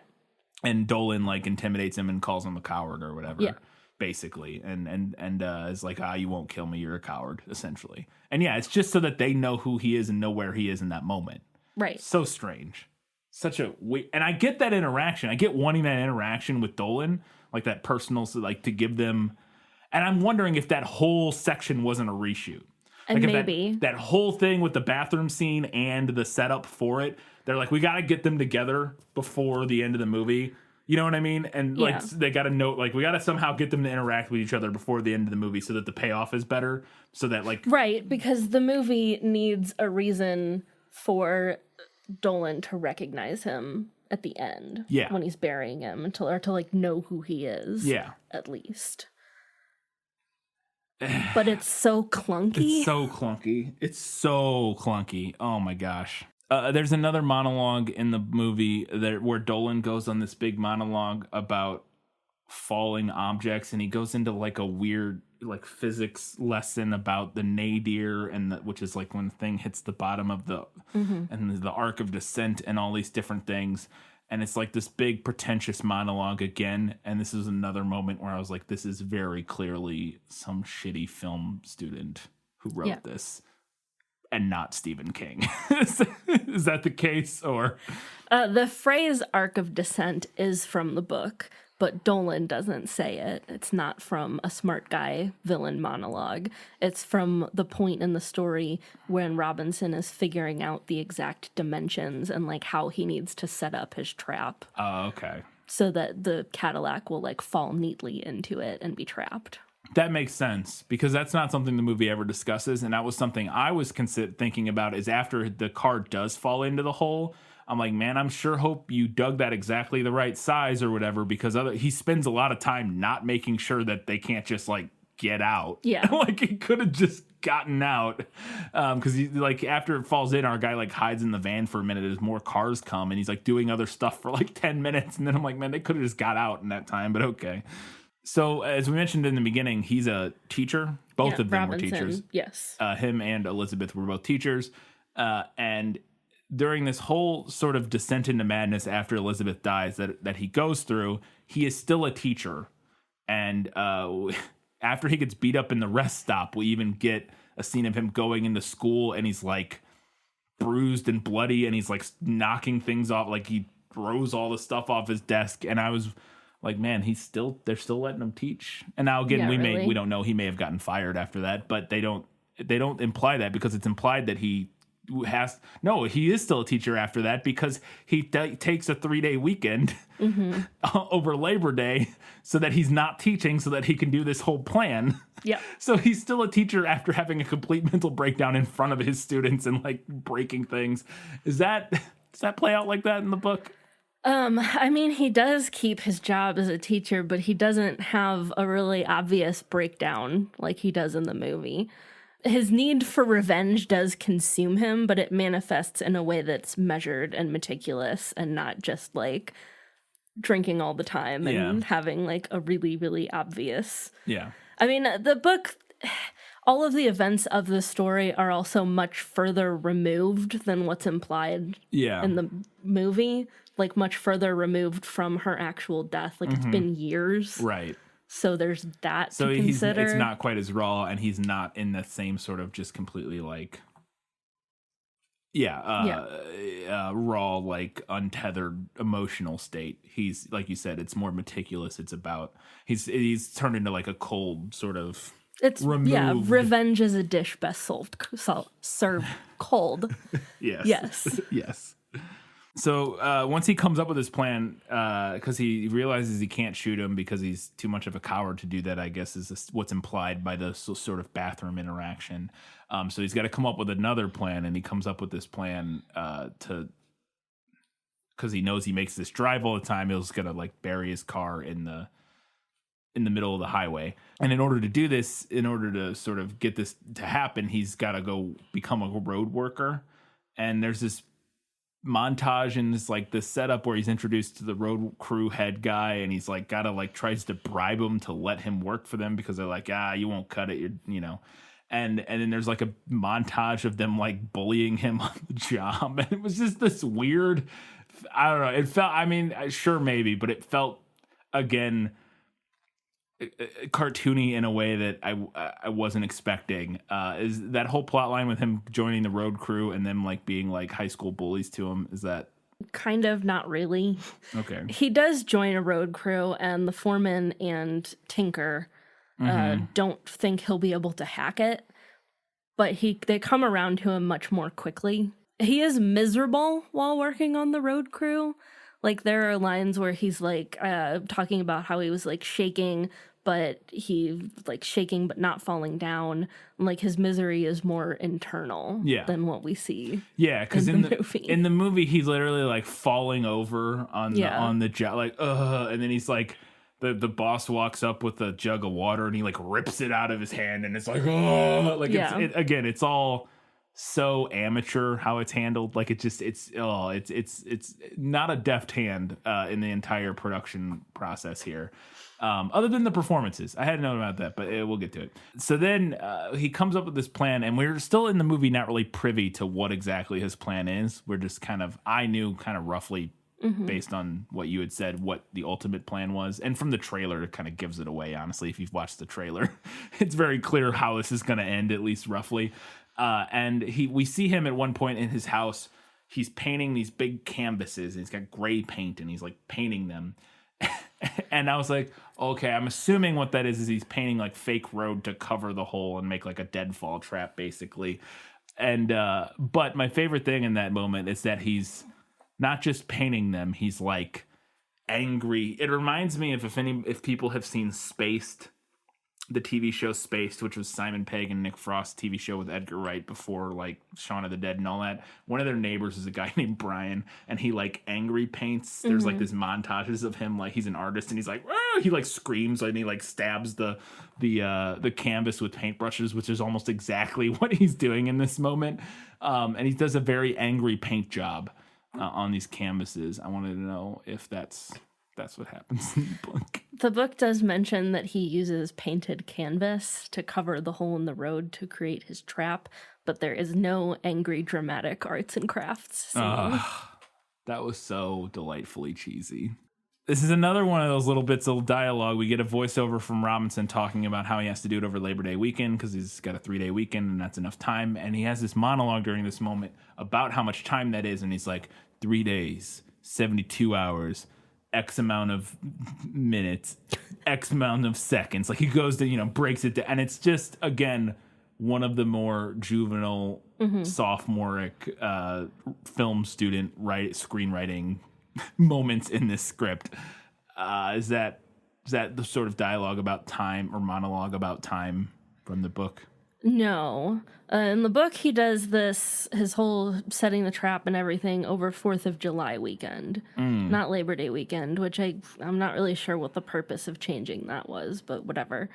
A: And Dolan like intimidates him and calls him a coward or whatever.
B: Yeah.
A: Basically, and is like, you won't kill me, you're a coward, essentially. And yeah, it's just so that they know who he is and know where he is in that moment.
B: Right.
A: So strange. Such a and I get that interaction. I get wanting that interaction with Dolan, like that personal, like to give them. And I'm wondering if that whole section wasn't a reshoot.
B: And
A: like
B: maybe
A: that whole thing with the bathroom scene and the setup for it, they're like, we got to get them together before the end of the movie. You know what I mean? And like they got to know, like we got to somehow get them to interact with each other before the end of the movie so that the payoff is better. So that like
B: right, because the movie needs a reason for Dolan to recognize him at the end.
A: Yeah,
B: when he's burying him, or to like know who he is.
A: Yeah,
B: at least. But it's so clunky.
A: It's so clunky. Oh my gosh. There's another monologue in the movie where Dolan goes on this big monologue about falling objects, and he goes into like a weird like physics lesson about the nadir, which is like when the thing hits the bottom of the and the arc of descent and all these different things. And it's like this big pretentious monologue again. And this is another moment where I was like, this is very clearly some shitty film student who wrote this. And not Stephen King. Is that the case? Or
B: the phrase arc of descent is from the book, but Dolan doesn't say it. It's not from a smart guy villain monologue. It's from the point in the story when Robinson is figuring out the exact dimensions and like how he needs to set up his trap.
A: Oh, okay.
B: So that the Cadillac will like fall neatly into it and be trapped.
A: That makes sense, because that's not something the movie ever discusses, and that was something I was thinking about is after the car does fall into the hole, I'm like, man, I'm sure hope you dug that exactly the right size or whatever, because he spends a lot of time not making sure that they can't just, like, get out.
B: Yeah.
A: Like, he could have just gotten out, because he, like, after it falls in, our guy, like, hides in the van for a minute as more cars come, and he's, like, doing other stuff for, like, 10 minutes, and then I'm like, man, they could have just got out in that time, but okay. So, as we mentioned in the beginning, he's a teacher. Both of them
B: Robinson,
A: were teachers.
B: Yes.
A: Him and Elizabeth were both teachers. And during this whole sort of descent into madness after Elizabeth dies that he goes through, he is still a teacher. And after he gets beat up in the rest stop, we even get a scene of him going into school, and he's like bruised and bloody, and he's like knocking things off. Like he throws all the stuff off his desk. And I was like, man, they're still letting him teach. And now again, we don't know, he may have gotten fired after that, but they don't imply that, because it's implied that he is still a teacher after that, because he takes a 3-day weekend over Labor Day so that he's not teaching, so that he can do this whole plan.
B: Yeah.
A: So he's still a teacher after having a complete mental breakdown in front of his students and like breaking things. Does that play out like that in the book?
B: I mean, he does keep his job as a teacher, but he doesn't have a really obvious breakdown like he does in the movie. His need for revenge does consume him, but it manifests in a way that's measured and meticulous, and not just like drinking all the time and having like a really, really obvious.
A: Yeah.
B: I mean, the book, all of the events of the story are also much further removed than what's implied in the movie. Like much further removed from her actual death. Like it's been years.
A: Right.
B: So there's that to consider.
A: It's not quite as raw, and he's not in the same sort of just completely like raw, like untethered emotional state. He's, like you said, it's more meticulous. It's about he's turned into like a cold sort of removed.
B: Revenge is a dish best served cold.
A: Yes. So once he comes up with his plan, because he realizes he can't shoot him because he's too much of a coward to do that, I guess is what's implied by the sort of bathroom interaction. So he's got to come up with another plan, and he comes up with this plan because he knows he makes this drive all the time. He's going to like bury his car in the middle of the highway. And in order to do this, in order to sort of get this to happen, he's got to go become a road worker. And there's this montage and this like this setup where he's introduced to the road crew head guy, and he's like gotta like tries to bribe him to let him work for them because they're like, you won't cut it, you know. And then there's like a montage of them like bullying him on the job, and it was just this weird. I don't know. It felt. I mean, sure, maybe, but it felt again cartoony in a way that I wasn't expecting. Is that whole plot line with him joining the road crew and them like being like high school bullies to him? Is that
B: kind of not really?
A: Okay.
B: He does join a road crew, and the foreman and Tinker don't think he'll be able to hack it, but they come around to him much more quickly. He is miserable while working on the road crew. Like, there are lines where he's like talking about how he was like shaking, but shaking but not falling down. And, like, his misery is more internal than what we see.
A: Yeah, because in
B: the
A: movie he's literally like falling over on the job, like and then he's like the boss walks up with a jug of water and he like rips it out of his hand and it's like it's all so amateur how it's handled. Like it's not a deft hand in the entire production process here. Other than the performances. I hadn't known about that, but we'll get to it. So then he comes up with this plan, and we're still in the movie not really privy to what exactly his plan is. We're just I knew kind of roughly based on what you had said what the ultimate plan was. And from the trailer, it kind of gives it away, honestly. If you've watched the trailer, it's very clear how this is going to end, at least roughly. And we see him at one point in his house. He's painting these big canvases, and he's got gray paint, and he's like painting them. And I was like, okay, I'm assuming what that is he's painting like fake road to cover the hole and make like a deadfall trap, basically. And but my favorite thing in that moment is that he's not just painting them, he's like angry. It reminds me of if people have seen Spaced, the TV show Spaced, which was Simon Pegg and Nick Frost's TV show with Edgar Wright before like Shaun of the Dead and all that. One of their neighbors is a guy named Brian, and he like angry paints. There's like this montages of him like he's an artist, and he's like he like screams and he like stabs the canvas with paintbrushes, which is almost exactly what he's doing in this moment. And he does a very angry paint job on these canvases. I wanted to know if that's what happens in the book.
B: The book does mention that he uses painted canvas to cover the hole in the road to create his trap, but there is no angry, dramatic arts and crafts scene.
A: That was so delightfully cheesy. This is another one of those little bits of dialogue. We get a voiceover from Robinson talking about how he has to do it over Labor Day weekend because he's got a 3-day weekend and that's enough time. And he has this monologue during this moment about how much time that is. And he's like, 3 days, 72 hours, X amount of minutes, X amount of seconds. Like he goes to, breaks it down. And it's just, again, one of the more juvenile, sophomoric film student screenwriting moments in this script. Is that the sort of dialogue about time or monologue about time from the book?
B: No. In the book, he does his whole setting the trap and everything over 4th of July weekend, not Labor Day weekend, which I'm not really sure what the purpose of changing that was, but whatever.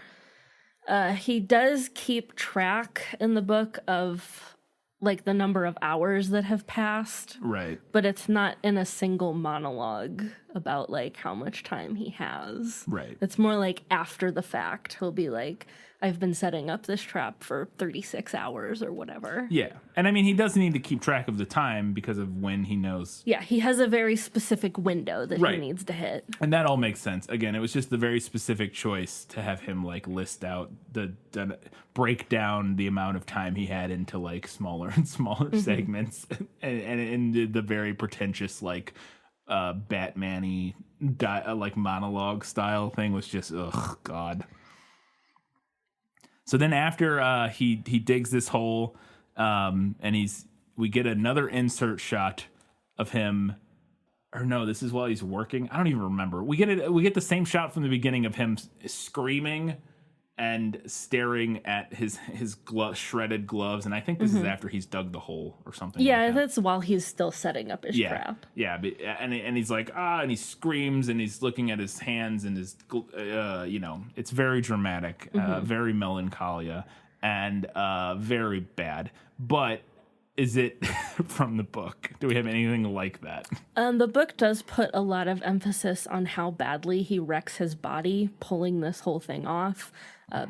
B: He does keep track in the book of like the number of hours that have passed.
A: Right.
B: But it's not in a single monologue about like how much time he has.
A: Right.
B: It's more like after the fact. He'll be like, I've been setting up this trap for 36 hours or whatever.
A: Yeah. And I mean, he does need to keep track of the time because of when he knows.
B: Yeah, he has a very specific window that he needs to hit.
A: And that all makes sense. Again, it was just the very specific choice to have him like list out break down the amount of time he had into like smaller and smaller segments and the very pretentious like Batman-y like monologue style thing was just God. So then after he digs this hole, and we get another insert shot of him, or no, this is while he's working. I don't even remember. We get the same shot from the beginning of him screaming and staring at his shredded gloves, and I think this is after he's dug the hole or something.
B: Yeah,
A: like that.
B: That's while he's still setting up his trap.
A: Yeah, but, and he's like and he screams and he's looking at his hands and his it's very dramatic, very melancholia and very bad. But is it from the book? Do we have anything like that?
B: The book does put a lot of emphasis on how badly he wrecks his body pulling this whole thing off.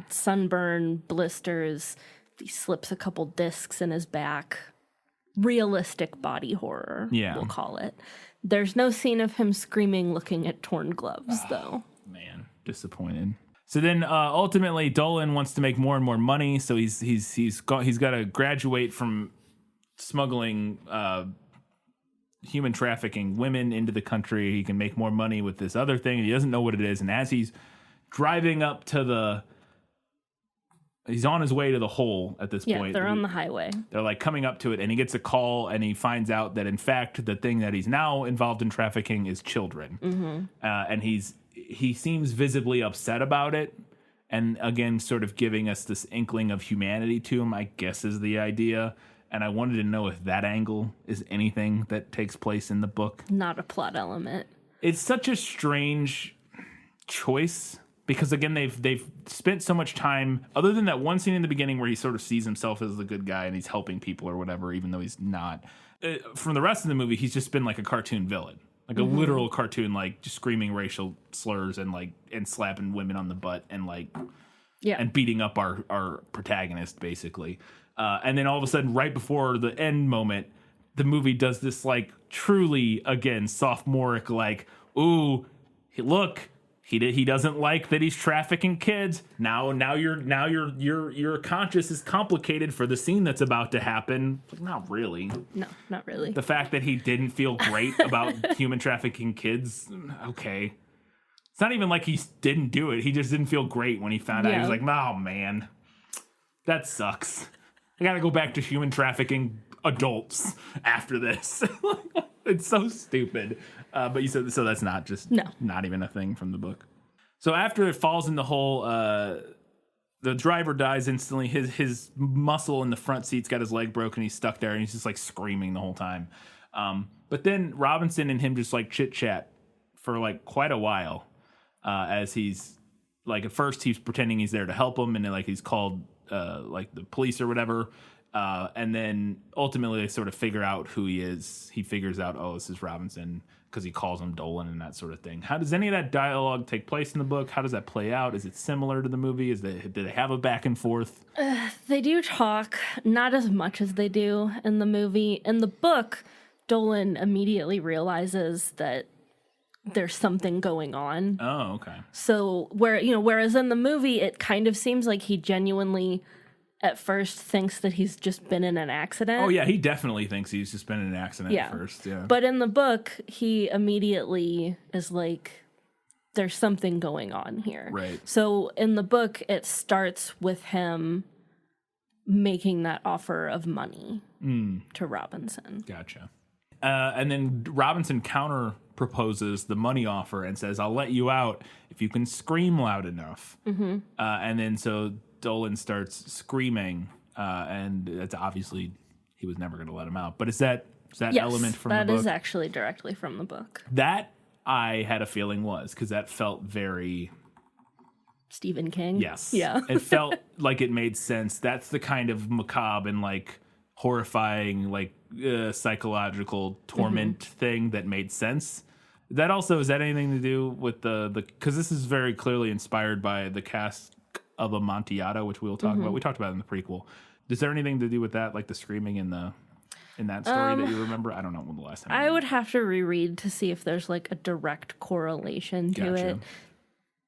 B: Sunburn, blisters, he slips a couple discs in his back. Realistic body horror, we'll call it. There's no scene of him screaming looking at torn gloves, though.
A: Man, disappointed. So then ultimately Dolan wants to make more and more money, so he's got to graduate from smuggling human trafficking women into the country. He can make more money with this other thing. He doesn't know what it is, and as he's driving up to he's on his way to the hole at this point.
B: Yeah, they're on the highway.
A: They're like coming up to it, and he gets a call, and he finds out that in fact the thing that he's now involved in trafficking is children. Mm-hmm. And he seems visibly upset about it, and again, sort of giving us this inkling of humanity to him, I guess is the idea. And I wanted to know if that angle is anything that takes place in the book.
B: Not a plot element.
A: It's such a strange choice because, again, they've spent so much time, other than that one scene in the beginning where he sort of sees himself as the good guy and he's helping people or whatever, even though he's not. From the rest of the movie, he's just been like a cartoon villain. Like a literal cartoon, like just screaming racial slurs and slapping women on the butt and and beating up our protagonist, basically. And then all of a sudden, right before the end moment, the movie does this like truly, again, sophomoric, like, ooh, look, he doesn't like that he's trafficking kids. Now your conscience is complicated for the scene that's about to happen. Not really.
B: No, not really.
A: The fact that he didn't feel great about human trafficking kids, okay. It's not even like he didn't do it. He just didn't feel great when he found out. He was like, oh man, that sucks. I gotta go back to human trafficking adults after this. It's so stupid. But you said so that's not even a thing from the book. So after it falls in the hole, the driver dies instantly. His muscle in the front seat's got his leg broken. He's stuck there and he's just like screaming the whole time. But then Robinson and him just like chit chat for like quite a while. As he's like, at first he's pretending he's there to help him, and then like he's called like the police or whatever, and then ultimately they sort of figure out who he is. He figures out, oh, this is Robinson, because he calls him Dolan and that sort of thing. How does any of that dialogue take place in the book? How does that play out? Is it similar to the movie? Do they have a back and forth?
B: They do talk, not as much as they do in the movie. In the book, Dolan immediately realizes that there's something going on.
A: Oh, okay.
B: So whereas in the movie, it kind of seems like he genuinely at first thinks that he's just been in an accident.
A: Oh yeah, he definitely thinks he's just been in an accident at first. Yeah.
B: But in the book, he immediately is like, there's something going on here.
A: Right.
B: So in the book, it starts with him making that offer of money to Robinson.
A: Gotcha. And then Robinson counter proposes the money offer and says, I'll let you out if you can scream loud enough. Mm-hmm. And then so Dolan starts screaming, and that's obviously he was never going to let him out. But is that element from the book?
B: That is actually directly from the book.
A: That I had a feeling was, because that felt very
B: Stephen King?
A: Yes.
B: Yeah.
A: It felt like it made sense. That's the kind of macabre and like horrifying, like psychological torment thing that made sense. That also, is that anything to do with the because this is very clearly inspired by the Cask of Amontillado, which we'll talk about. We talked about it in the prequel. Is there anything to do with that, like the screaming in that story that you remember? I don't know when the last time.
B: I would have to reread to see if there's like a direct correlation to it.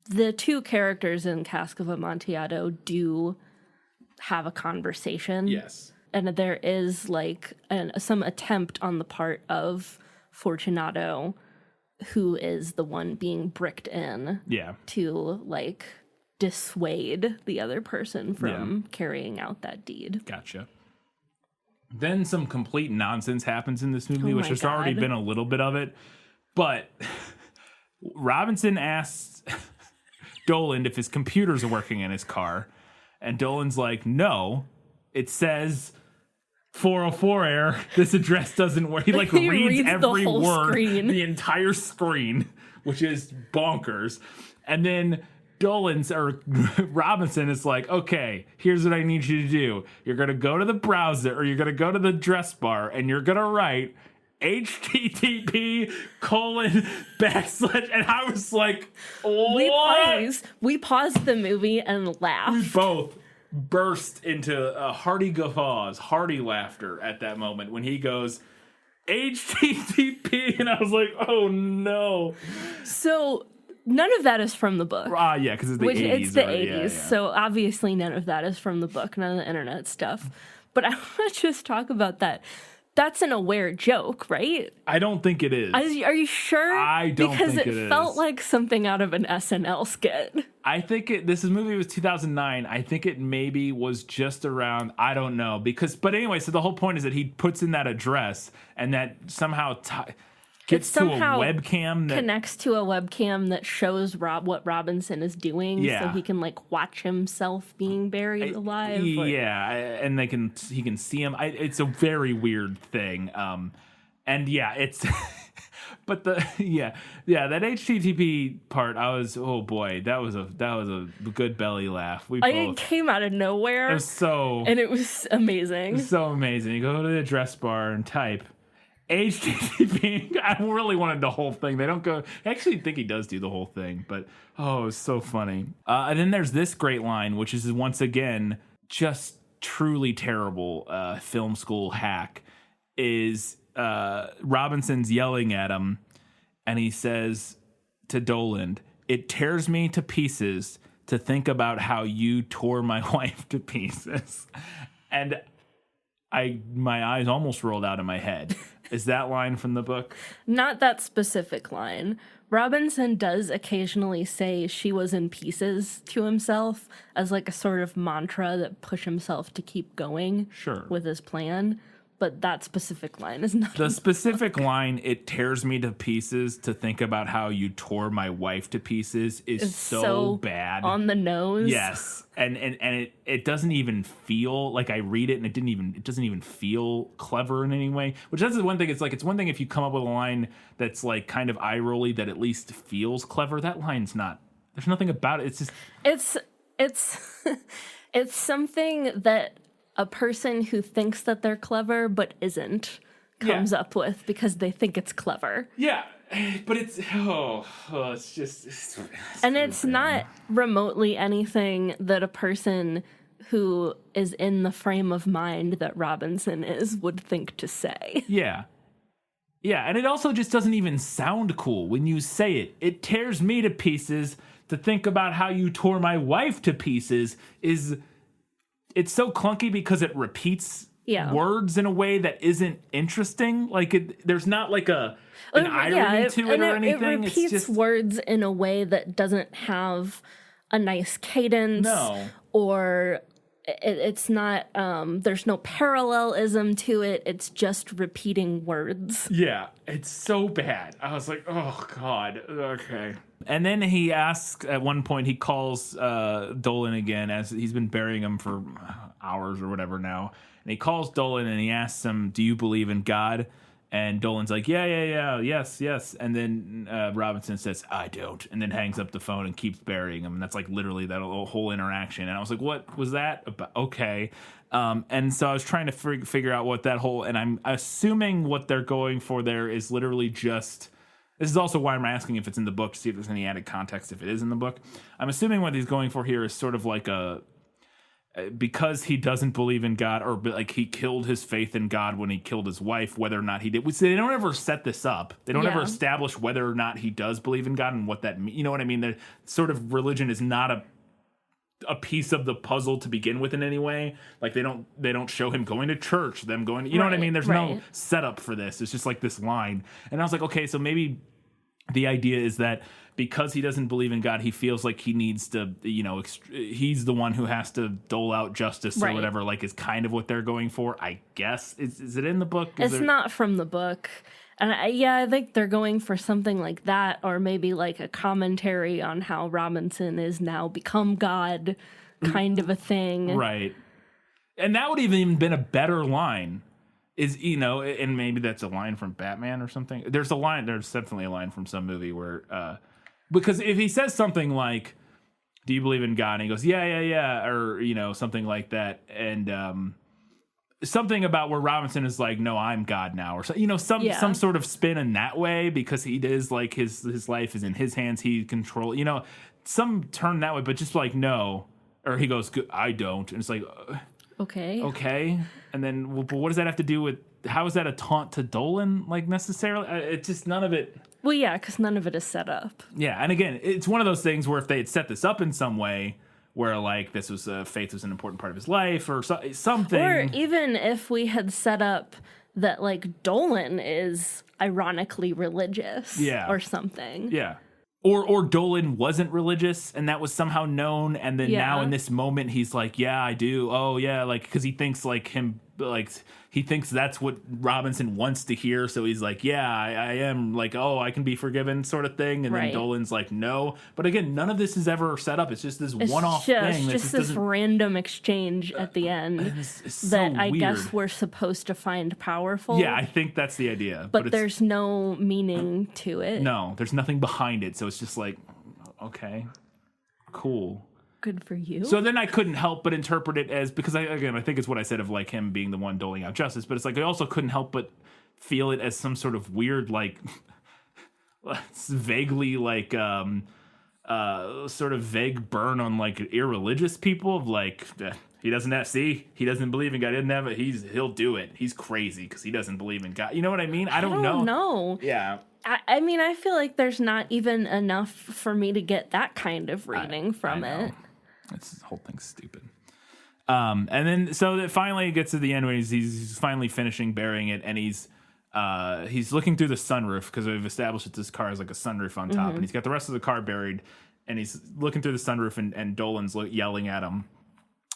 B: The two characters in Cask of Amontillado do have a conversation.
A: Yes.
B: And there is like some attempt on the part of Fortunato, who is the one being bricked in, to like dissuade the other person from carrying out that deed.
A: Gotcha. Then some complete nonsense happens in this movie, which there's already been a little bit of it. But Robinson asks Dolan if his computers are working in his car. And Dolan's like, no, it says 404 error. This address doesn't work. He like reads every word, the entire screen, which is bonkers. And then Dolan's or Robinson is like, okay, here's what I need you to do. You're going to go to the browser or you're going to go to the address bar and you're going to write http:// and I was like, what?
B: We paused the movie and laughed.
A: We both burst into hearty guffaws, hearty laughter at that moment when he goes, HTTP, and I was like, oh no.
B: So none of that is from the book.
A: Yeah, because it's the 80s.
B: It's the
A: already.
B: 80s,
A: Yeah.
B: so obviously none of that is from the book, none of the internet stuff. But I want to just talk about that. That's an aware joke, right?
A: I don't think it is.
B: Are you sure?
A: I don't
B: because
A: think it
B: it
A: is.
B: felt like something out of an SNL skit.
A: I think this movie was 2009. I think it maybe was just around, I don't know. But anyway, so the whole point is that he puts in that address and that somehow gets to a webcam that
B: connects to a webcam that shows what Robinson is doing, so he can like watch himself being buried alive.
A: And he can see him. It's a very weird thing. And yeah, it's but that HTTP part, I was, oh boy, that was a good belly laugh.
B: It came out of nowhere.
A: It was
B: and it was amazing.
A: It was so amazing. You go to the address bar and type HTTP. I really wanted the whole thing. They don't go. I actually think he does do the whole thing, but it was so funny. And then there's this great line, which is once again just truly terrible film school hack. Is Robinson's yelling at him, and he says to Dolan, "It tears me to pieces to think about how you tore my wife to pieces," and my eyes almost rolled out of my head. Is that line from the book?
B: Not that specific line. Robinson does occasionally say she was in pieces to himself as like a sort of mantra that push himself to keep going with his plan. But that specific line is not.
A: The specific line, "It tears me to pieces to think about how you tore my wife to pieces," is so bad.
B: On the nose.
A: Yes. And it doesn't even feel like I read it and it doesn't even feel clever in any way. Which that's the one thing. It's one thing if you come up with a line that's like kind of eye rolly that at least feels clever. That line's not. There's nothing about it. It's just
B: it's something that a person who thinks that they're clever but isn't comes up with because they think it's clever.
A: Yeah, but it's just
B: and it's not remotely anything that a person who is in the frame of mind that Robinson is would think to say.
A: Yeah, and it also just doesn't even sound cool when you say it. It tears me to pieces to think about how you tore my wife to pieces. It's so clunky because it repeats words in a way that isn't interesting. Like there's not like an irony to it or anything.
B: It repeats
A: it's just
B: words in a way that doesn't have a nice cadence.
A: No.
B: Or it's not. There's no parallelism to it. It's just repeating words.
A: Yeah, it's so bad. I was like, oh God, okay. And then he asks, at one point, he calls Dolan again, as he's been burying him for hours or whatever now. And he calls Dolan and he asks him, "Do you believe in God?" And Dolan's like, yeah, yes. And then Robinson says, "I don't," and then hangs up the phone and keeps burying him. And that's like literally that whole interaction. And I was like, what was that about? Okay. And so I was trying to figure out what that whole, and I'm assuming what they're going for there is literally just, this is also why I'm asking if it's in the book to see if there's any added context if it is in the book. I'm assuming what he's going for here is sort of like because he doesn't believe in God, or like he killed his faith in God when he killed his wife, whether or not he did. They don't ever set this up. They don't ever establish whether or not he does believe in God and what that means. You know what I mean? The sort of religion is not a piece of the puzzle to begin with in any way. Like they don't show him going to church, them going, you know what I mean? There's no setup for this. It's just like this line. And I was like, okay, so maybe the idea is that because he doesn't believe in God, he feels like he needs to, he's the one who has to dole out justice or whatever, like is kind of what they're going for, I guess. Is it in the book?
B: It's not from the book. And I think they're going for something like that, or maybe like a commentary on how Robinson is now become God kind of a thing.
A: Right. And that would have even been a better line. And maybe that's a line from Batman or something. There's definitely a line from some movie where, because if he says something like, do you believe in God? And he goes, yeah, or something like that, and something about where Robinson is like, no, I'm God now, or some sort of spin in that way, because he is like his life is in his hands, he control, some turn that way, but just like no, or he goes, I don't, and it's like, okay, and then what does that have to do with? How is that a taunt to Dolan? Like necessarily, it's just none of it.
B: Well, yeah, because none of it is set up.
A: Yeah, and again, it's one of those things where if they had set this up in some way, where like this was faith was an important part of his life, or something,
B: or even if we had set up that like Dolan is ironically religious, or something,
A: or Dolan wasn't religious and that was somehow known, and then now in this moment he's like, yeah, I do, oh yeah, like because he thinks like him. Like he thinks that's what Robinson wants to hear, so he's like, yeah, I am, like, oh, I can be forgiven, sort of thing, and then Dolan's like, no, but again, none of this is ever set up. It's just this one-off thing.
B: It's just this random exchange at the end
A: it's
B: that I
A: weird.
B: guess we're supposed to find powerful.
A: Yeah, I think that's the idea,
B: but there's no meaning to it.
A: No, there's nothing behind it, so it's just like, okay, cool.
B: Good for you.
A: So then I couldn't help but interpret it as, because I think it's what I said of like him being the one doling out justice, but it's like I also couldn't help but feel it as some sort of weird, like vaguely like sort of vague burn on like irreligious people of like, he doesn't believe in God. He doesn't have it. He'll do it. He's crazy because he doesn't believe in God. You know what I mean? I don't know. Yeah.
B: I mean, I feel like there's not even enough for me to get that kind of reading from it.
A: This whole thing's stupid. And then so that finally it gets to the end when he's finally finishing burying it, and he's looking through the sunroof, because we've established that this car has like a sunroof on top, and he's got the rest of the car buried, and he's looking through the sunroof, and Dolan's yelling at him,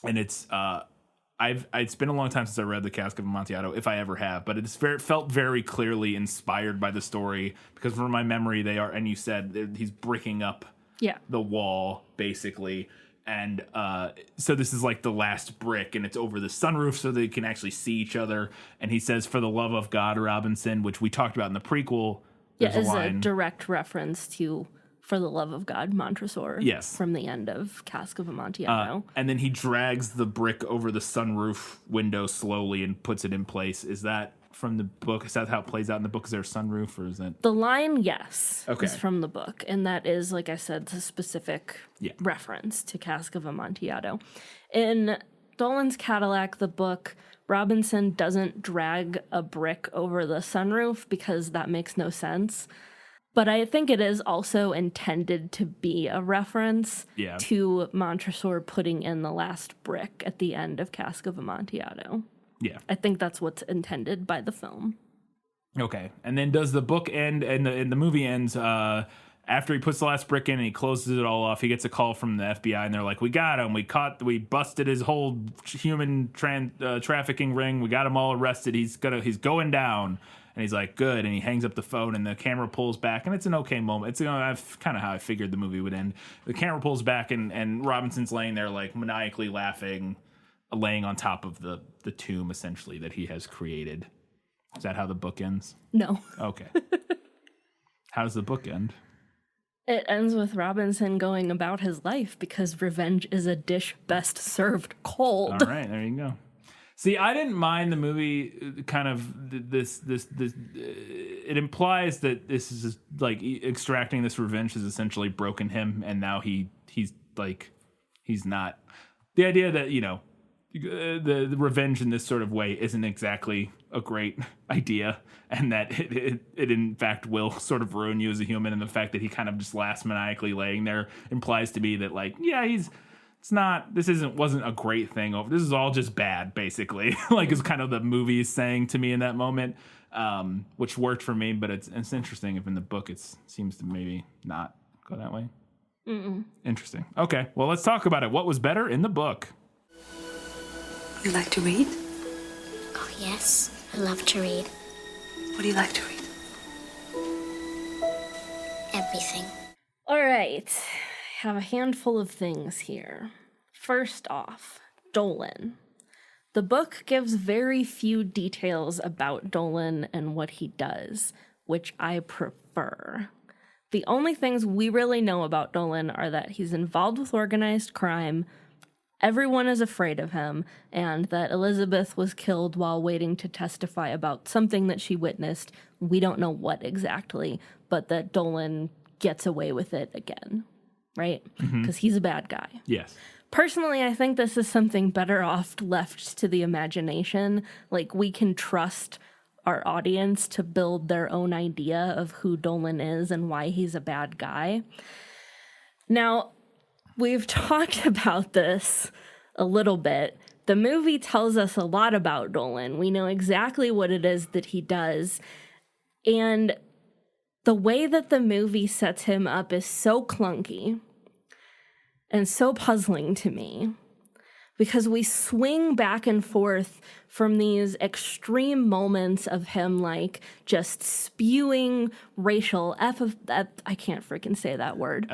A: and it's it's been a long time since I read The Cask of Amontillado, if I ever have, but it felt very clearly inspired by the story, because from my memory and you said he's bricking up the wall basically. And so this is like the last brick, and it's over the sunroof so they can actually see each other. And he says, "For the love of God, Robinson," which we talked about in the prequel.
B: Is a direct reference to "For the Love of God," Montresor.
A: Yes.
B: From the end of Cask of Amontillado.
A: And then he drags the brick over the sunroof window slowly and puts it in place. Is that from the book? Is that how it plays out in the book? Is there a sunroof, or is that...
B: The line, yes, is from the book. And that is, like I said, the specific reference to Cask of Amontillado. In Dolan's Cadillac, the book, Robinson doesn't drag a brick over the sunroof because that makes no sense. But I think it is also intended to be a reference to Montresor putting in the last brick at the end of Cask of Amontillado.
A: Yeah.
B: I think that's what's intended by the film.
A: Okay. And then does the book end, and the movie ends after he puts the last brick in and he closes it all off, he gets a call from the FBI, and they're like, we got him. We busted his whole human trafficking ring. We got him all arrested. He's going down. And he's like, good. And he hangs up the phone, and the camera pulls back, and it's an okay moment. It's kind of how I figured the movie would end. The camera pulls back, and Robinson's laying there like maniacally laughing, laying on top of the tomb essentially that he has created. Is that how the book ends?
B: No.
A: Okay. How does the book end?
B: It ends with Robinson going about his life because revenge is a dish best served cold.
A: All right, there you go. See, I didn't mind the movie. Kind of this. It implies that this is just, like, extracting this revenge has essentially broken him, and now he's not. The idea that the revenge in this sort of way isn't exactly a great idea, and that it in fact will sort of ruin you as a human, and the fact that he kind of just laughs maniacally laying there implies to me that, like, wasn't a great thing. This is all just bad, basically. Like, is kind of the movie is saying to me in that moment, which worked for me. But it's interesting if in the book it seems to maybe not go that way. Interesting. Okay, well, let's talk about it. What was better in the book?
E: You like to read?
D: Oh, yes. I love to read.
E: What do you like to read?
D: Everything.
B: All right. I have a handful of things here. First off, Dolan. The book gives very few details about Dolan and what he does, which I prefer. The only things we really know about Dolan are that he's involved with organized crime, everyone is afraid of him, and that Elizabeth was killed while waiting to testify about something that she witnessed. We don't know what exactly, but that Dolan gets away with it again, right? Because he's a bad guy.
A: Yes.
B: Personally, I think this is something better off left to the imagination. Like, we can trust our audience to build their own idea of who Dolan is and why he's a bad guy. Now, we've talked about this a little bit. The movie tells us a lot about Dolan. We know exactly what it is that he does. And the way that the movie sets him up is so clunky and so puzzling to me, because we swing back and forth from these extreme moments of him, like, just spewing racial I can't freaking say that word.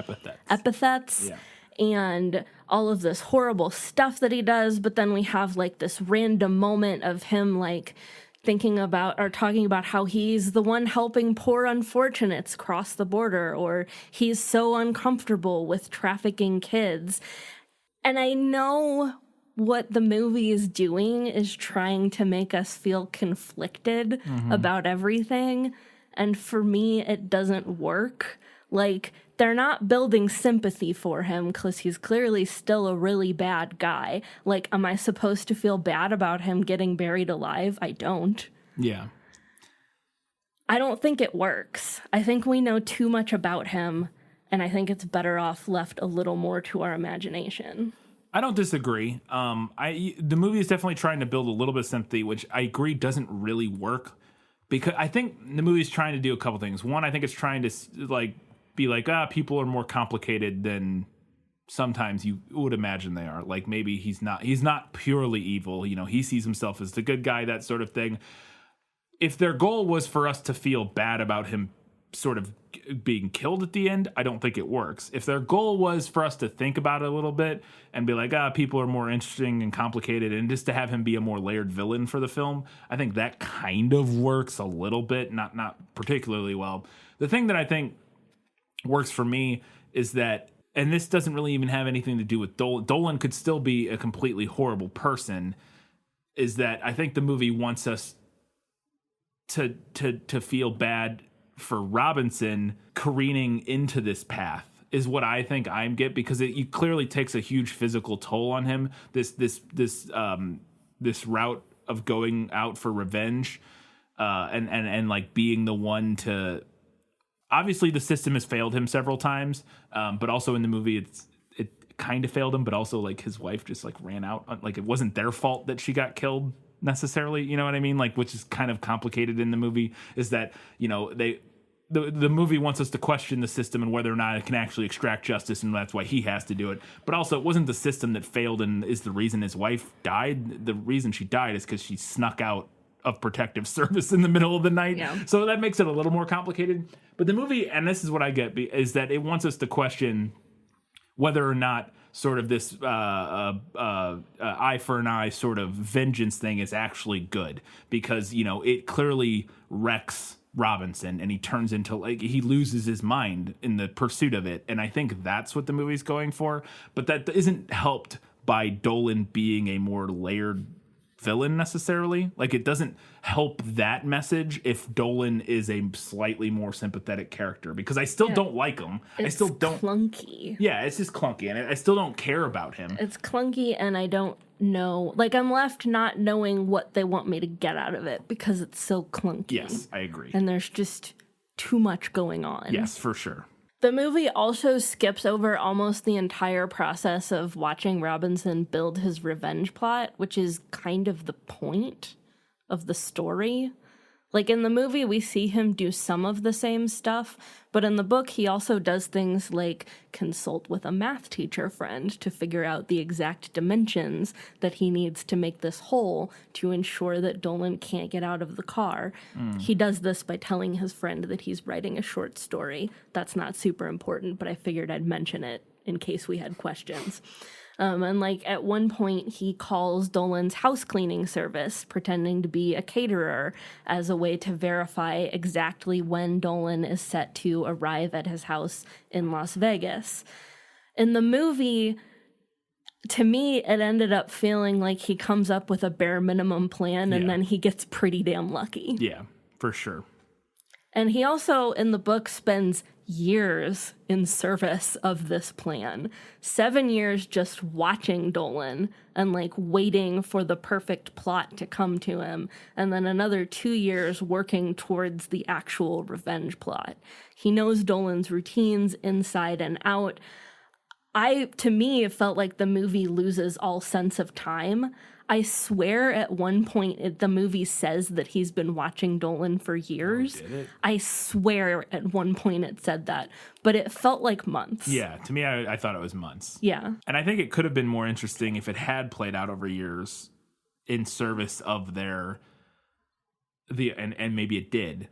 B: Epithets.
A: Yeah.
B: And all of this horrible stuff that he does, but then we have, like, this random moment of him, like, thinking about or talking about how he's the one helping poor unfortunates cross the border, or he's so uncomfortable with trafficking kids. And I know what the movie is doing is trying to make us feel conflicted about everything. And for me, it doesn't work. Like, they're not building sympathy for him because he's clearly still a really bad guy. Like, am I supposed to feel bad about him getting buried alive? I don't.
A: Yeah.
B: I don't think it works. I think we know too much about him, and I think it's better off left a little more to our imagination.
A: I don't disagree. The movie is definitely trying to build a little bit of sympathy, which I agree doesn't really work, because I think the movie's trying to do a couple things. One, I think it's trying to be like, people are more complicated than sometimes you would imagine they are. Like, maybe he's not purely evil. You know, he sees himself as the good guy, that sort of thing. If their goal was for us to feel bad about him sort of being killed at the end, I don't think it works. If their goal was for us to think about it a little bit and be like, people are more interesting and complicated, and just to have him be a more layered villain for the film, I think that kind of works a little bit, not particularly well. The thing that I think works for me is that, and this doesn't really even have anything to do with Dolan. Dolan could still be a completely horrible person, is that I think the movie wants us to feel bad for Robinson careening into this path, is what I think I'm get, because it clearly takes a huge physical toll on him. This route of going out for revenge, and like being the one to. Obviously, the system has failed him several times, but also in the movie, it kind of failed him. But also, like, his wife just like ran out. Like, it wasn't their fault that she got killed necessarily. You know what I mean? Like, which is kind of complicated in the movie. Is that, you know, the movie wants us to question the system and whether or not it can actually extract justice, and that's why he has to do it. But also, it wasn't the system that failed and is the reason his wife died. The reason she died is because she snuck out of protective service in the middle of the night. Yeah. So that makes it a little more complicated. But the movie, and this is what I get, is that it wants us to question whether or not sort of this eye for an eye sort of vengeance thing is actually good. Because, you know, it clearly wrecks Robinson, and he turns into, like, he loses his mind in the pursuit of it. And I think that's what the movie's going for. But that isn't helped by Dolan being a more layered villain necessarily. Like, it doesn't help that message if Dolan is a slightly more sympathetic character, because I still don't like him.
B: It's
A: I still don't.
B: Clunky.
A: Yeah, it's just clunky, and I still don't care about him.
B: It's clunky, and I don't know. Like, I'm left not knowing what they want me to get out of it because it's so clunky.
A: Yes, I agree.
B: And there's just too much going on.
A: Yes, for sure.
B: The movie also skips over almost the entire process of watching Robinson build his revenge plot, which is kind of the point of the story. Like, in the movie, we see him do some of the same stuff, but in the book, he also does things like consult with a math teacher friend to figure out the exact dimensions that he needs to make this hole to ensure that Dolan can't get out of the car. He does this by telling his friend that he's writing a short story. That's not super important, but I figured I'd mention it in case we had questions. And like at one point he calls Dolan's house cleaning service, pretending to be a caterer as a way to verify exactly when Dolan is set to arrive at his house in Las Vegas. In the movie, to me, it ended up feeling like he comes up with a bare minimum plan and then he gets pretty damn lucky.
A: Yeah, for sure.
B: And he also, in the book, spends years in service of this plan. 7 years just watching Dolan and like waiting for the perfect plot to come to him. And then another 2 years working towards the actual revenge plot. He knows Dolan's routines inside and out. To me, it felt like the movie loses all sense of time. I swear at one point the movie says that he's been watching Dolan for years.
A: Oh, did it?
B: I swear at one point it said that, but it felt like months.
A: Yeah, to me, I thought it was months.
B: Yeah.
A: And I think it could have been more interesting if it had played out over years in service of and maybe it did,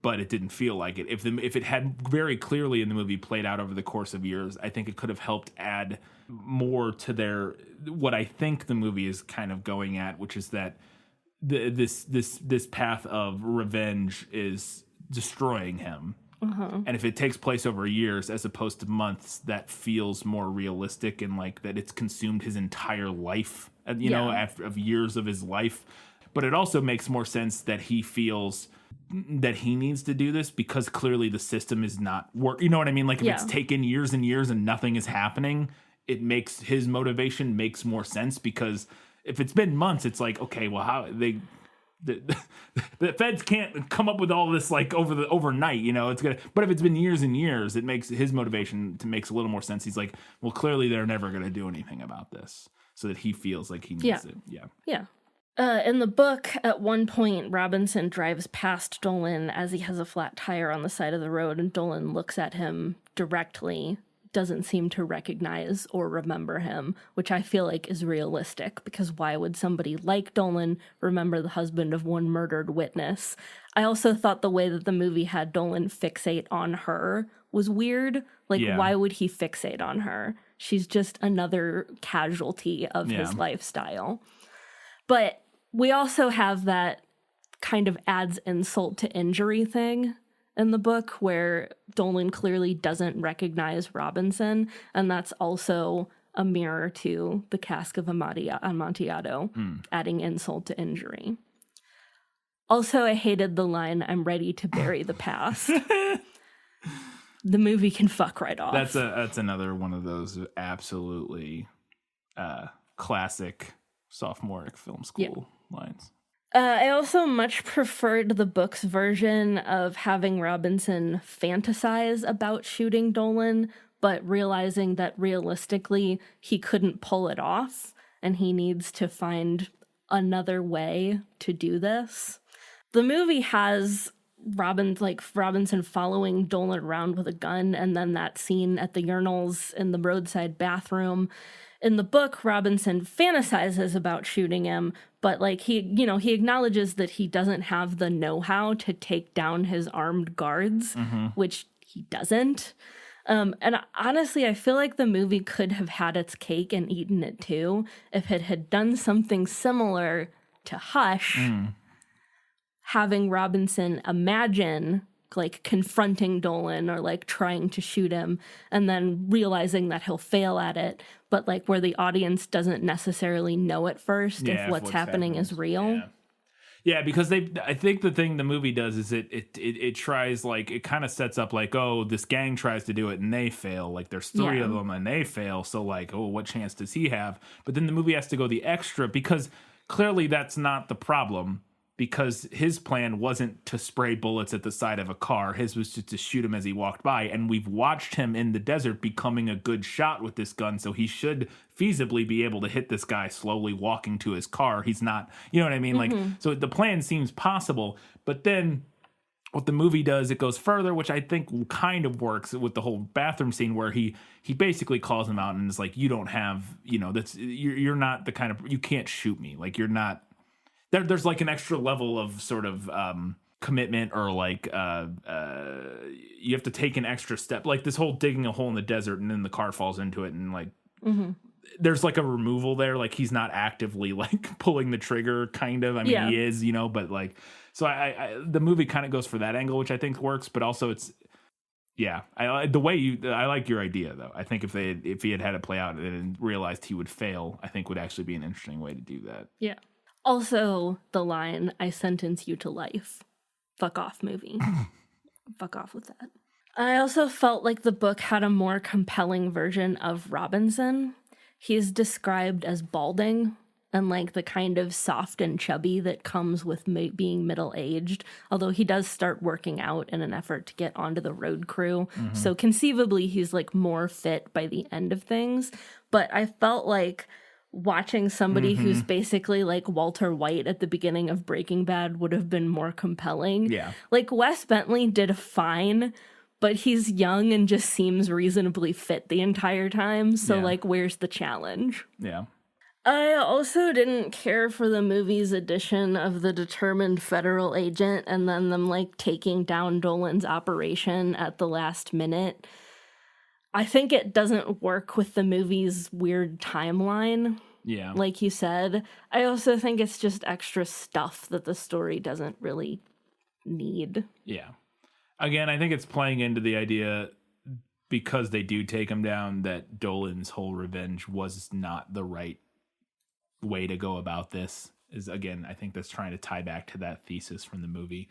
A: but it didn't feel like it. If it had very clearly in the movie played out over the course of years, I think it could have helped add more to what I think the movie is kind of going at, which is that this path of revenge is destroying him. And if it takes place over years as opposed to months, that feels more realistic and like that it's consumed his entire life, after years of his life. But it also makes more sense that he feels that he needs to do this because clearly the system is not work. You know what I mean? Like if it's taken years and years and nothing is happening, it makes his motivation makes more sense, because if it's been months, it's like, okay, well, how the feds can't come up with all this like overnight, it's gonna. But if it's been years and years, it makes his motivation makes a little more sense. He's like, well, clearly they're never gonna do anything about this, so that he feels like he needs it.
B: Yeah. In the book, at one point, Robinson drives past Dolan as he has a flat tire on the side of the road, and Dolan looks at him directly, doesn't seem to recognize or remember him, which I feel like is realistic, because why would somebody like Dolan remember the husband of one murdered witness? I also thought the way that the movie had Dolan fixate on her was weird. Why would he fixate on her? She's just another casualty of his lifestyle. But we also have that kind of adds insult to injury thing in the book where Dolan clearly doesn't recognize Robinson, and that's also a mirror to the cask of Amontillado, adding insult to injury. Also, I hated the line, "I'm ready to bury the past." The movie can fuck right off.
A: That's another one of those absolutely classic sophomoric film school lines.
B: I also much preferred the book's version of having Robinson fantasize about shooting Dolan, but realizing that realistically he couldn't pull it off and he needs to find another way to do this. The movie has Robinson following Dolan around with a gun, and then that scene at the urinals in the roadside bathroom. In the book, Robinson fantasizes about shooting him, but he acknowledges that he doesn't have the know-how to take down his armed guards, which he doesn't. And honestly, I feel like the movie could have had its cake and eaten it too if it had done something similar to Hush, having Robinson imagine confronting Dolan or trying to shoot him and then realizing that he'll fail at it, but where the audience doesn't necessarily know at first if what's happening is real.
A: Yeah, because I think the thing the movie does is it tries it kind of sets up this gang tries to do it and they fail. There's three of them and they fail. So what chance does he have? But then the movie has to go the extra because clearly that's not the problem. Because his plan wasn't to spray bullets at the side of a car. His was just to shoot him as he walked by. And we've watched him in the desert becoming a good shot with this gun. So he should feasibly be able to hit this guy slowly walking to his car. He's not, you know what I mean? So the plan seems possible. But then what the movie does, it goes further, which I think kind of works with the whole bathroom scene where he basically calls him out and is like, you don't have, you're not the kind of, you can't shoot me. You're not. There's an extra level of sort of commitment or you have to take an extra step. This whole digging a hole in the desert and then the car falls into it and there's like a removal there. Like he's not actively like pulling the trigger kind of. I mean, he is, you know, but like, so I the movie kind of goes for that angle, which I think works, but also it's, yeah, I like your idea though. I think if he had it play out and realized he would fail, I think would actually be an interesting way to do that.
B: Yeah. Also, the line, "I sentence you to life." Fuck off, movie. Fuck off with that. I also felt like the book had a more compelling version of Robinson. He's described as balding and like the kind of soft and chubby that comes with being middle-aged, although he does start working out in an effort to get onto the road crew. Mm-hmm. So conceivably, he's like more fit by the end of things. But I felt like watching somebody who's basically like Walter White at the beginning of Breaking Bad would have been more compelling.
A: Yeah.
B: Like Wes Bentley did fine, but he's young and just seems reasonably fit the entire time. So like, where's the challenge?
A: Yeah.
B: I also didn't care for the movie's addition of the determined federal agent and then them like taking down Dolan's operation at the last minute. I think it doesn't work with the movie's weird timeline.
A: Yeah.
B: Like you said. I also think it's just extra stuff that the story doesn't really need.
A: Yeah. Again, I think it's playing into the idea, because they do take him down, that Dolan's whole revenge was not the right way to go about this. Is, again, I think that's trying to tie back to that thesis from the movie.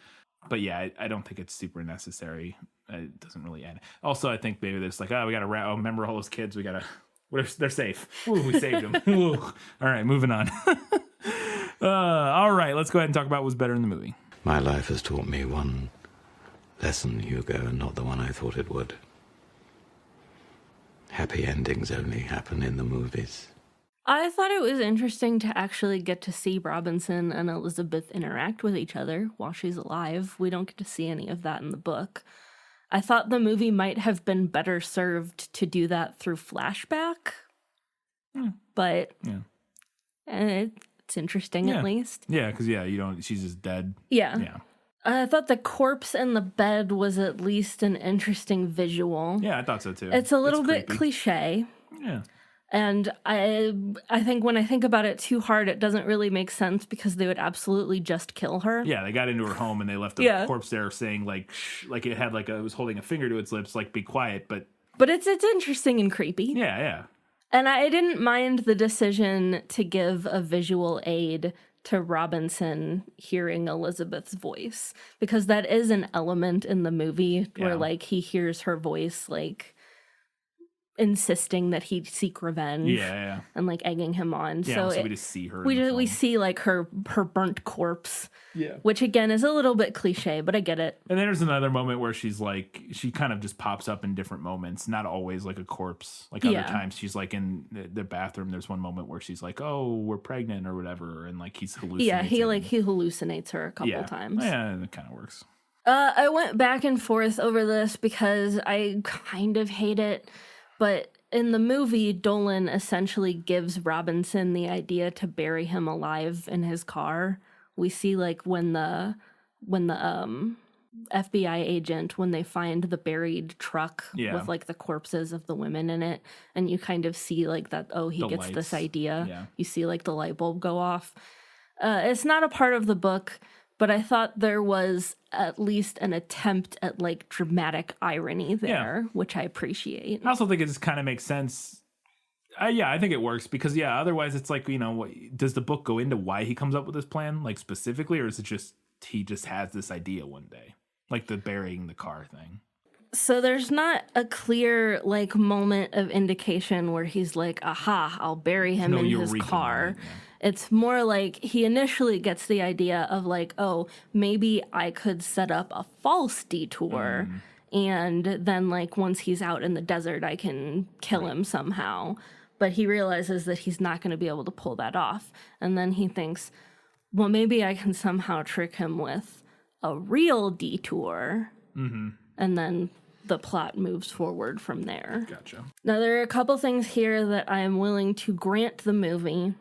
A: But yeah, I don't think it's super necessary. It doesn't really add. Also, I think maybe there's like, oh, we got to remember all those kids. We got to, they're safe. Ooh, we saved them. Ooh. All right, moving on. All right, let's go ahead and talk about what's better in the movie.
F: My life has taught me one lesson, Hugo, and not the one I thought it would. Happy endings only happen in the movies.
B: I thought it was interesting to actually get to see Robinson and Elizabeth interact with each other while she's alive. We don't get to see any of that in the book. I thought the movie might have been better served to do that through flashback. But it's interesting at least.
A: Yeah, because she's just dead.
B: Yeah. I thought the corpse in the bed was at least an interesting visual.
A: Yeah, I thought so too.
B: It's a little bit cliche.
A: Yeah.
B: And I think when I think about it too hard, it doesn't really make sense because they would absolutely just kill her.
A: Yeah, they got into her home and they left the corpse there saying like, shh, like it had like it was holding a finger to its lips, like be quiet. But
B: it's interesting and creepy.
A: Yeah.
B: And I didn't mind the decision to give a visual aid to Robinson hearing Elizabeth's voice, because that is an element in the movie where like he hears her voice like insisting that he seek revenge and like egging him on.
A: So we just see her.
B: We see like her burnt corpse.
A: Yeah.
B: Which again is a little bit cliche, but I get it.
A: And then there's another moment where she's like, she kind of just pops up in different moments, not always like a corpse. Like other times she's like in the bathroom. There's one moment where she's like, oh, we're pregnant or whatever. And like he's hallucinating.
B: Yeah, he hallucinates her a couple times.
A: Yeah, it kind of works.
B: I went back and forth over this because I kind of hate it. But in the movie, Dolan essentially gives Robinson the idea to bury him alive in his car. We see like when the FBI agent, when they find the buried truck with like the corpses of the women in it, and you kind of see like that, he gets lights. This idea. Yeah. You see like the light bulb go off. It's not a part of the book, but I thought there was at least an attempt at like dramatic irony there, which I appreciate.
A: I also think it just kind of makes sense. I think it works because otherwise it's like, does the book go into why he comes up with this plan, like specifically, or is it just he just has this idea one day, like the burying the car thing?
B: So there's not a clear like moment of indication where he's like, aha, I'll bury him in his car. It's more like he initially gets the idea of like, oh, maybe I could set up a false detour. And then like once he's out in the desert, I can kill him somehow. But he realizes that he's not going to be able to pull that off. And then he thinks, well, maybe I can somehow trick him with a real detour. And then the plot moves forward from there.
A: Gotcha.
B: Now, there are a couple things here that I am willing to grant the movie.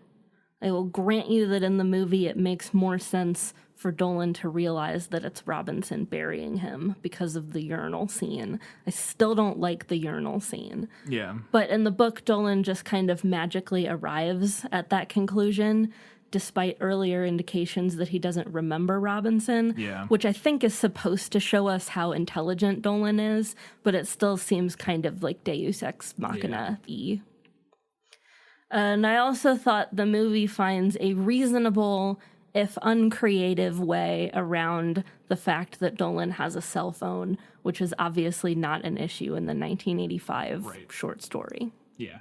B: I will grant you that in the movie it makes more sense for Dolan to realize that it's Robinson burying him because of the urinal scene. I still don't like the urinal scene.
A: Yeah.
B: But in the book, Dolan just kind of magically arrives at that conclusion, despite earlier indications that he doesn't remember Robinson, which I think is supposed to show us how intelligent Dolan is, but it still seems kind of like Deus Ex Machina-y. And I also thought the movie finds a reasonable, if uncreative, way around the fact that Dolan has a cell phone, which is obviously not an issue in the 1985 short story.
A: Yeah.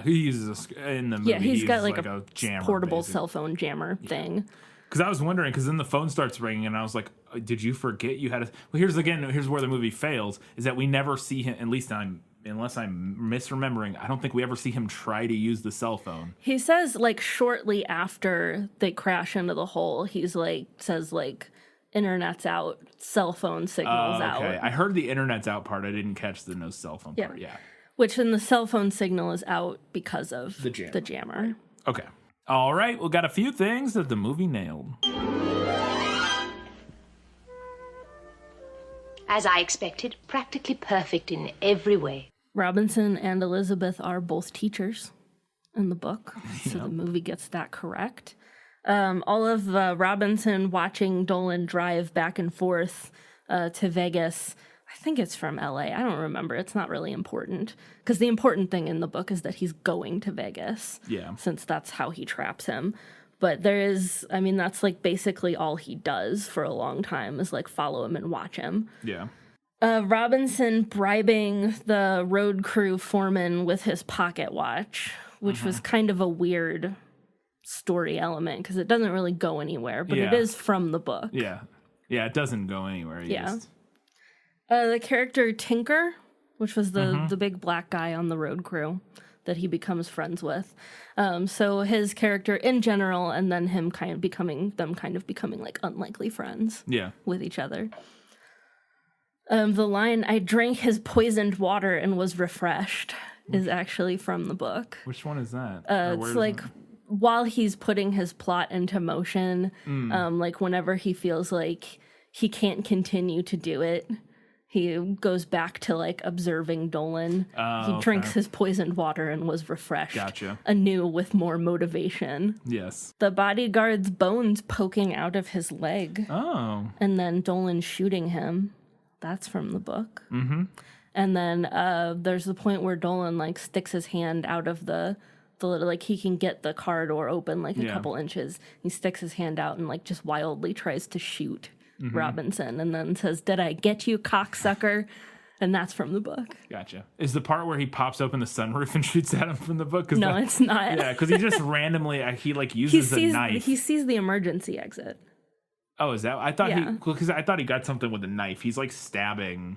A: He uses in the movie.
B: Yeah, he's got like
A: a jammer,
B: portable cell phone jammer thing.
A: Because I was wondering, because then the phone starts ringing, and I was like, "Did you forget you had a?" Well, here's where the movie fails: is that we never see him. At least unless I'm misremembering, I don't think we ever see him try to use the cell phone.
B: He says like shortly after they crash into the hole, he's like says like, "Internet's out, cell phone signals out."
A: I heard the internet's out part. I didn't catch the no cell phone part. Yeah.
B: Which then the cell phone signal is out because of the jammer.
A: Okay. All right. We got a few things that the movie nailed.
G: As I expected, practically perfect in every way.
B: Robinson and Elizabeth are both teachers in the book, so the movie gets that correct. All of Robinson watching Dolan drive back and forth to Vegas. I think it's from LA. I don't remember. It's not really important. Because the important thing in the book is that he's going to Vegas.
A: Yeah.
B: Since that's how he traps him. But there is, I mean, that's like basically all he does for a long time is like follow him and watch him.
A: Yeah.
B: Robinson bribing the road crew foreman with his pocket watch, which was kind of a weird story element because it doesn't really go anywhere, but it is from the book.
A: Yeah. Yeah, it doesn't go anywhere.
B: The character Tinker, which was the big black guy on the road crew that he becomes friends with. So his character in general, and then him kind of becoming like unlikely friends with each other. The line, "I drank his poisoned water and was refreshed," is actually from the book.
A: Which one is that?
B: It's like while he's putting his plot into motion, like whenever he feels like he can't continue to do it, he goes back to like observing Dolan. He drinks his poisoned water and was refreshed anew with more motivation.
A: Yes.
B: The bodyguard's bones poking out of his leg. Oh. And then Dolan shooting him. That's from the book. Mm-hmm. And then there's the point where Dolan like sticks his hand out of the like he can get the car door open like a couple inches. He sticks his hand out and like just wildly tries to shoot Robinson and then says, "Did I get you, cocksucker?" And that's from the book.
A: Gotcha. Is the part where he pops open the sunroof and shoots at him from the book?
B: No, it's not.
A: Yeah, because he just randomly, he like uses a knife.
B: He sees the emergency exit.
A: Oh, is that? I thought because I thought he got something with a knife. He's like stabbing.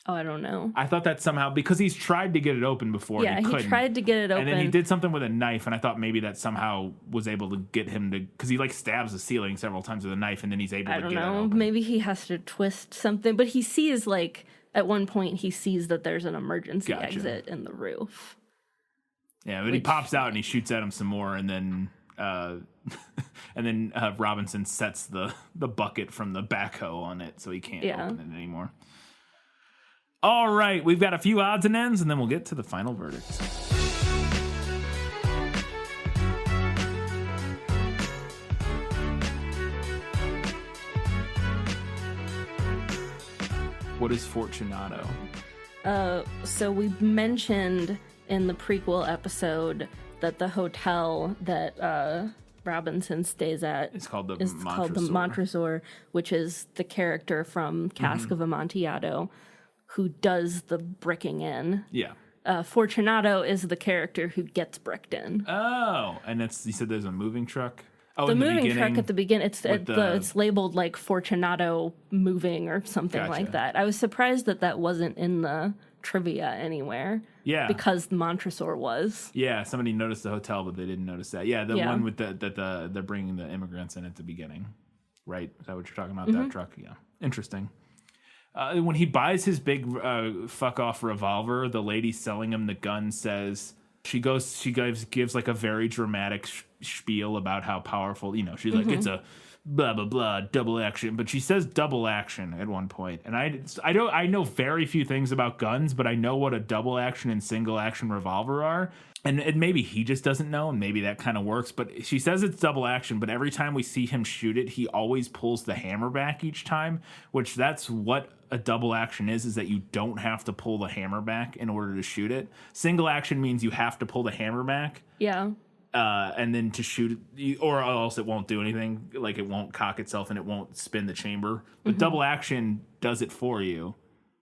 B: Oh, I don't know.
A: I thought that somehow, because he's tried to get it open before.
B: Yeah, he tried to get it open.
A: And then he did something with a knife, and I thought maybe that somehow was able to get him to, because he like stabs the ceiling several times with a knife, and then he's able to get it open. I don't know.
B: Maybe he has to twist something, but he sees like, at one point, he sees that there's an emergency exit in the roof.
A: Yeah, but he pops out and he shoots at him some more, and then Robinson sets the bucket from the backhoe on it, so he can't open it anymore. All right, we've got a few odds and ends, and then we'll get to the final verdict. What is Fortunato?
B: So we mentioned in the prequel episode that the hotel that Robinson stays at
A: is called the
B: Montresor, which is the character from Cask of Amontillado who does the bricking in.
A: Yeah.
B: Fortunato is the character who gets bricked in.
A: Oh, and you said there's a moving truck? Oh,
B: the moving truck at the beginning, it's labeled like Fortunato moving or something like that. I was surprised that wasn't in the trivia anywhere.
A: Yeah.
B: Because Montresor was.
A: Yeah, somebody noticed the hotel, but they didn't notice that. Yeah, the one with they're bringing the immigrants in at the beginning. Right? Is that what you're talking about? That truck? Yeah. Interesting. When he buys his big fuck-off revolver, the lady selling him the gun says, she gives like a very dramatic spiel about how powerful, she's like, it's a blah blah blah double action, but she says double action at one point, and I know very few things about guns, but I know what a double action and single action revolver are, and maybe he just doesn't know, and maybe that kind of works, but she says it's double action, but every time we see him shoot it, he always pulls the hammer back each time, which that's what a double action is that you don't have to pull the hammer back in order to shoot it. Single action means you have to pull the hammer back.
B: Yeah.
A: And then to shoot it, or else it won't do anything. Like it won't cock itself and it won't spin the chamber. But double action does it for you.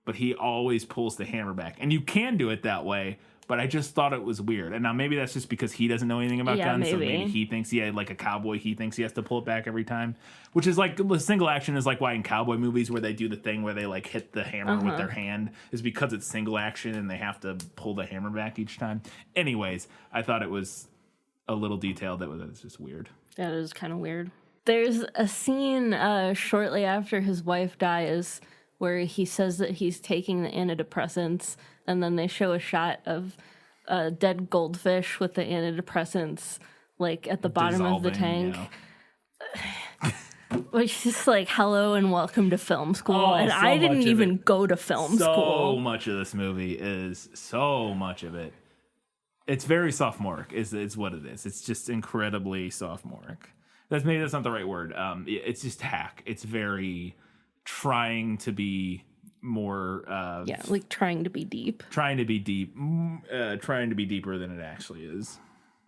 A: But he always pulls the hammer back. And you can do it that way, but I just thought it was weird. And now maybe that's just because he doesn't know anything about guns. So maybe he thinks, like a cowboy, he thinks he has to pull it back every time. Which is like, the single action is like why in cowboy movies where they do the thing where they like hit the hammer with their hand is because it's single action and they have to pull the hammer back each time. Anyways, I thought it was a little detail that was just weird.
B: That is kind of weird. There's a scene shortly after his wife dies where he says that he's taking the antidepressants, and then they show a shot of a dead goldfish with the antidepressants like at the bottom of the tank. Which is like, hello and welcome to film school. And I didn't even go to film school.
A: So much of this movie is so much of it. It's very sophomoric, is what it is. It's just incredibly sophomoric. That's not the right word. It's just hack. It's very trying to be more...
B: like trying to be deep.
A: Trying to be deeper than it actually is.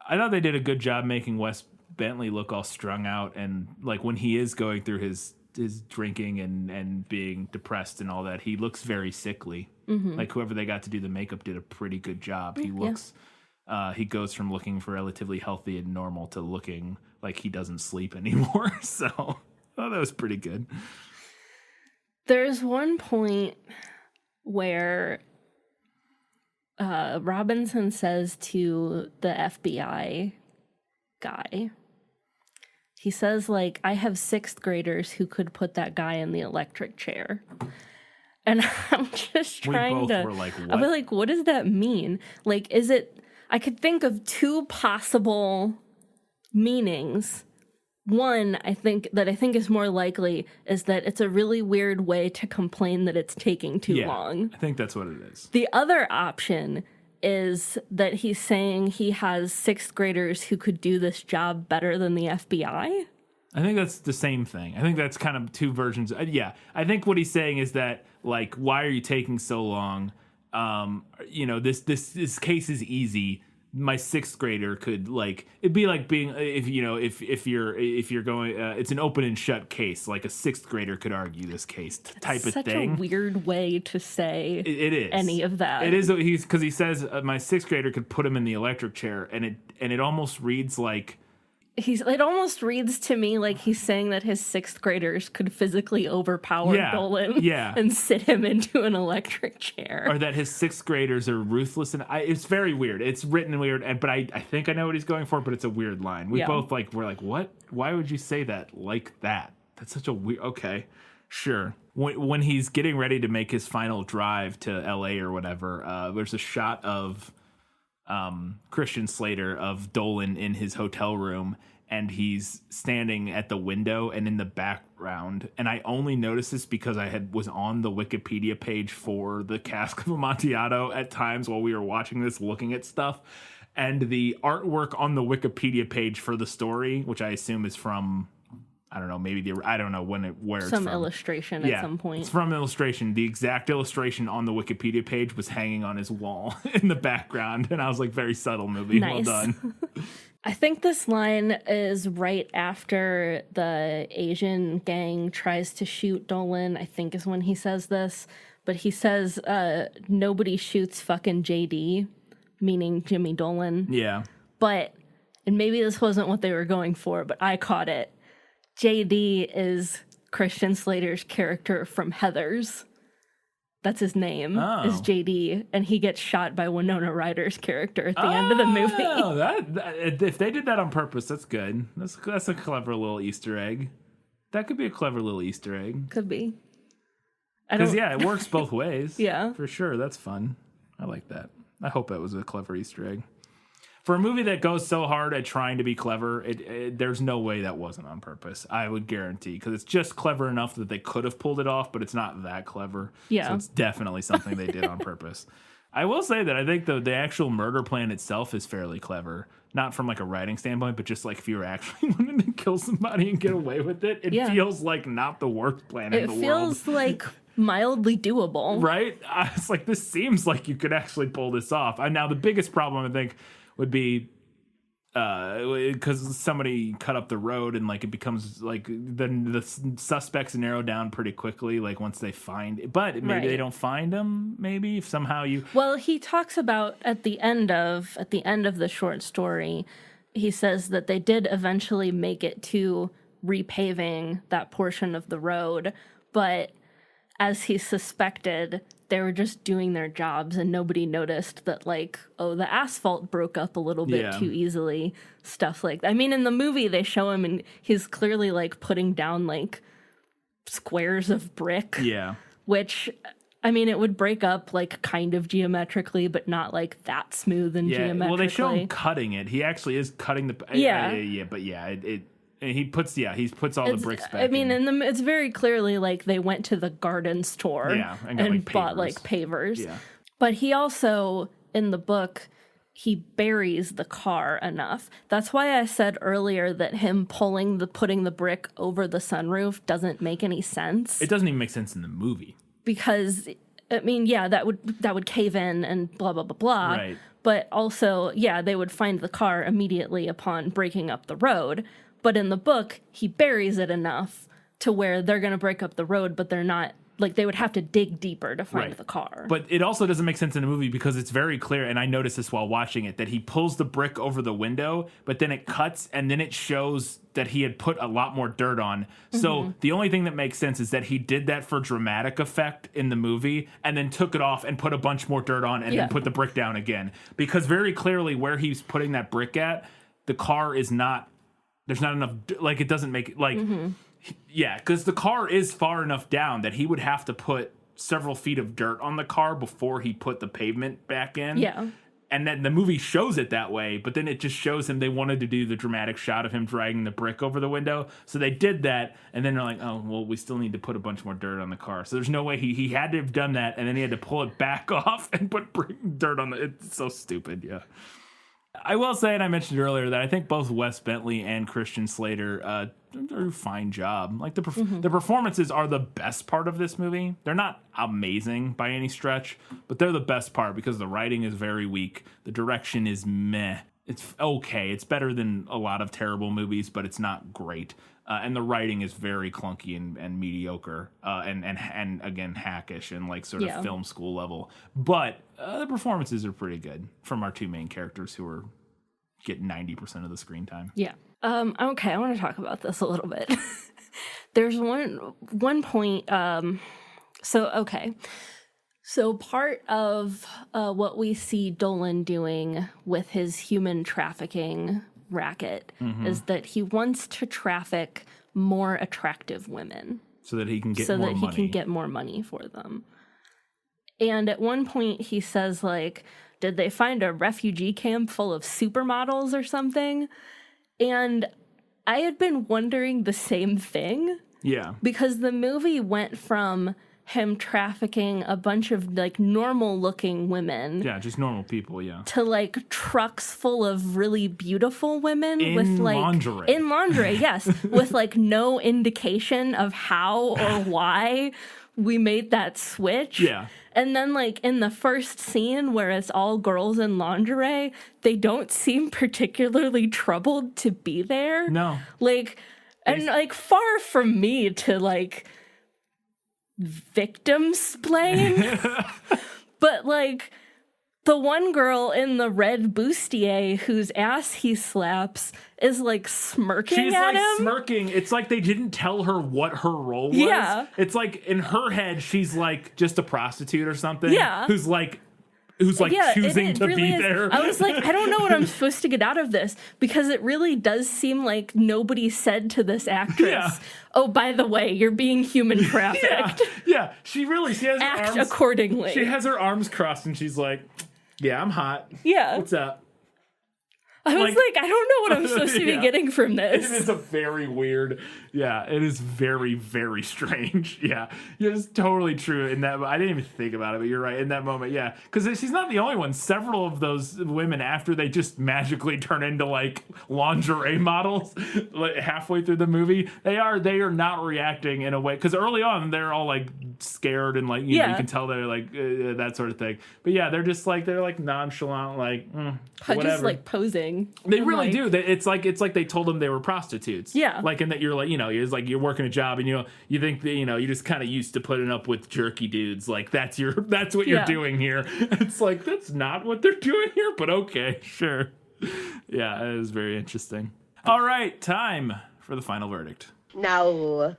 A: I thought they did a good job making Wes Bentley look all strung out, and like when he is going through his drinking and being depressed and all that, he looks very sickly. Like whoever they got to do the makeup did a pretty good job. He looks... he goes from looking relatively healthy and normal to looking like he doesn't sleep anymore. So that was pretty good.
B: There's one point where Robinson says to the FBI guy, he says, like, I have sixth graders who could put that guy in the electric chair. And I'm just trying to...
A: were like, what?
B: I'm like, what does that mean? Like, is it... I could think of two possible meanings. One, I think is more likely is that it's a really weird way to complain that it's taking too long.
A: I think that's what it is.
B: The other option is that he's saying he has sixth graders who could do this job better than the FBI.
A: I think that's the same thing. I think that's kind of two versions. I think what he's saying is that, like, why are you taking so long? This case is easy. My sixth grader could, like, it'd be like being if you're going it's an open and shut case, like a sixth grader could argue this case type of thing.
B: Such a weird way to say
A: it is
B: any of that.
A: It is. Because he says my sixth grader could put him in the electric chair, and it almost reads like
B: it almost reads to me like he's saying that his sixth graders could physically overpower Dolan and sit him into an electric chair.
A: Or that his sixth graders are ruthless. And it's very weird. It's written weird, but I think I know what he's going for, but it's a weird line. We're like, what? Why would you say that like that? That's such a weird... Okay, sure. When he's getting ready to make his final drive to L.A. or whatever, there's a shot of Christian Slater of Dolan in his hotel room, and he's standing at the window and in the background. And I only noticed this because I was on the Wikipedia page for the Cask of Amontillado at times while we were watching this, looking at stuff. And the artwork on the Wikipedia page for the story, which I assume is from, I don't know, maybe I don't know where it's from.
B: Some illustration at some point.
A: It's from illustration. The exact illustration on the Wikipedia page was hanging on his wall in the background. And I was like, very subtle movie.
B: Nice.
A: Well done.
B: I think this line is right after the Asian gang tries to shoot Dolan, I think is when he says this. But he says, nobody shoots fucking JD, meaning Jimmy Dolan.
A: Yeah.
B: But, and maybe this wasn't what they were going for, but I caught it. JD is Christian Slater's character from Heathers. That's his name, is JD, and he gets shot by Winona Ryder's character at the end of the movie.
A: That if they did that on purpose, that's good. That's a clever little Easter egg. That could be a clever little Easter egg.
B: Could be.
A: Because, it works both ways.
B: Yeah.
A: For sure. That's fun. I like that. I hope that was a clever Easter egg. For a movie that goes so hard at trying to be clever, there's no way that wasn't on purpose. I would guarantee, because it's just clever enough that they could have pulled it off, but it's not that clever.
B: Yeah.
A: So it's definitely something they did on purpose. I will say that I think the actual murder plan itself is fairly clever. Not from like a writing standpoint, but just like if you were actually wanting to kill somebody and get away with it, it feels like not the worst plan in the world.
B: It feels like mildly doable.
A: Right? It's like, this seems like you could actually pull this off. Now, the biggest problem, I think, would be because somebody cut up the road and like it becomes like the suspects narrow down pretty quickly, like once they find it. But maybe they don't find them. Maybe if somehow you.
B: Well, he talks about at the end of the short story, he says that they did eventually make it to repaving that portion of the road, but as he suspected, they were just doing their jobs and nobody noticed that, like, oh, the asphalt broke up a little bit too easily. Stuff like that. I mean, in the movie, they show him and he's clearly, like, putting down, like, squares of brick.
A: Yeah.
B: Which, I mean, it would break up, like, kind of geometrically, but not, like, that smooth and geometrically.
A: Well, they show him cutting it. He actually is cutting the... He puts all the bricks back.
B: I mean, it's very clearly like they went to the garden store and bought like pavers. Yeah. But he also, in the book, he buries the car enough. That's why I said earlier that him putting the brick over the sunroof doesn't make any sense.
A: It doesn't even make sense in the movie.
B: Because, I mean, that would cave in and blah, blah, blah, blah.
A: Right.
B: But also, they would find the car immediately upon breaking up the road. But in the book, he buries it enough to where they're going to break up the road, but they're not, like, they would have to dig deeper to find the car.
A: But it also doesn't make sense in the movie because it's very clear, and I noticed this while watching it, that he pulls the brick over the window, but then it cuts, and then it shows that he had put a lot more dirt on. So the only thing that makes sense is that he did that for dramatic effect in the movie, and then took it off and put a bunch more dirt on, and then put the brick down again. Because very clearly where he's putting that brick at, the car is not... There's not enough, like, it doesn't make it, like, because the car is far enough down that he would have to put several feet of dirt on the car before he put the pavement back in.
B: Yeah.
A: And then the movie shows it that way, but then it just shows him they wanted to do the dramatic shot of him dragging the brick over the window. So they did that, and then they're like, oh, well, we still need to put a bunch more dirt on the car. So there's no way he had to have done that, and then he had to pull it back off and put dirt on It's so stupid, I will say, and I mentioned earlier, that I think both Wes Bentley and Christian Slater do a fine job. Like, the performances are the best part of this movie. They're not amazing by any stretch, but they're the best part because the writing is very weak. The direction is meh. It's okay. It's better than a lot of terrible movies, but it's not great. And the writing is very clunky and mediocre, and again, hackish and like sort of film school level. But the performances are pretty good from our two main characters who get 90% of the screen time. Yeah.
B: Okay, I want to talk about this a little bit. There's one point. So part of what we see Dolan doing with his human trafficking racket is that he wants to traffic more attractive women
A: so that he can get more money
B: for them. And at one point he says, like, did they find a refugee camp full of supermodels or something? And I had been wondering the same thing.
A: Yeah.
B: Because the movie went from him trafficking a bunch of like normal looking women.
A: Yeah, just normal people,
B: to like trucks full of really beautiful women
A: with like lingerie.
B: In lingerie, yes. With like no indication of how or why we made that switch.
A: Yeah.
B: And then like in the first scene where it's all girls in lingerie, they don't seem particularly troubled to be there.
A: No.
B: Like, and like far from me to like victim-splain, but like the one girl in the red bustier whose ass he slaps is like smirking at him.
A: Smirking. It's like they didn't tell her what her role was.
B: Yeah.
A: It's like in her head she's like just a prostitute or something.
B: Yeah.
A: Who's choosing to
B: really
A: be
B: is.
A: there.
B: I was like, I don't know what I'm supposed to get out of this, because it really does seem like nobody said to this actress, oh, by the way, you're being human trafficked.
A: Yeah. She has
B: act
A: her arms
B: accordingly.
A: She has her arms crossed and she's like, yeah, I'm hot.
B: Yeah.
A: What's up?
B: I was like, I don't know what I'm supposed to be getting from this.
A: It is a very weird, it is very, very strange. Yeah, it's totally true in that. I didn't even think about it, but you're right in that moment. Yeah, because she's not the only one. Several of those women, after they just magically turn into like lingerie models, like halfway through the movie, they are not reacting in a way. Because early on, they're all like scared and like you know, you can tell they're like that sort of thing. But yeah, they're like nonchalant, like whatever,
B: just like posing.
A: They really do. It's like they told them they were prostitutes.
B: Yeah.
A: Like, and that you're like, you know, it's like you're working a job and you think that, you know, you're just kind of used to putting up with jerky dudes. Like that's what you're doing here. It's like, that's not what they're doing here, but okay, sure. Yeah, it was very interesting. All right, time for the final verdict.
H: Now,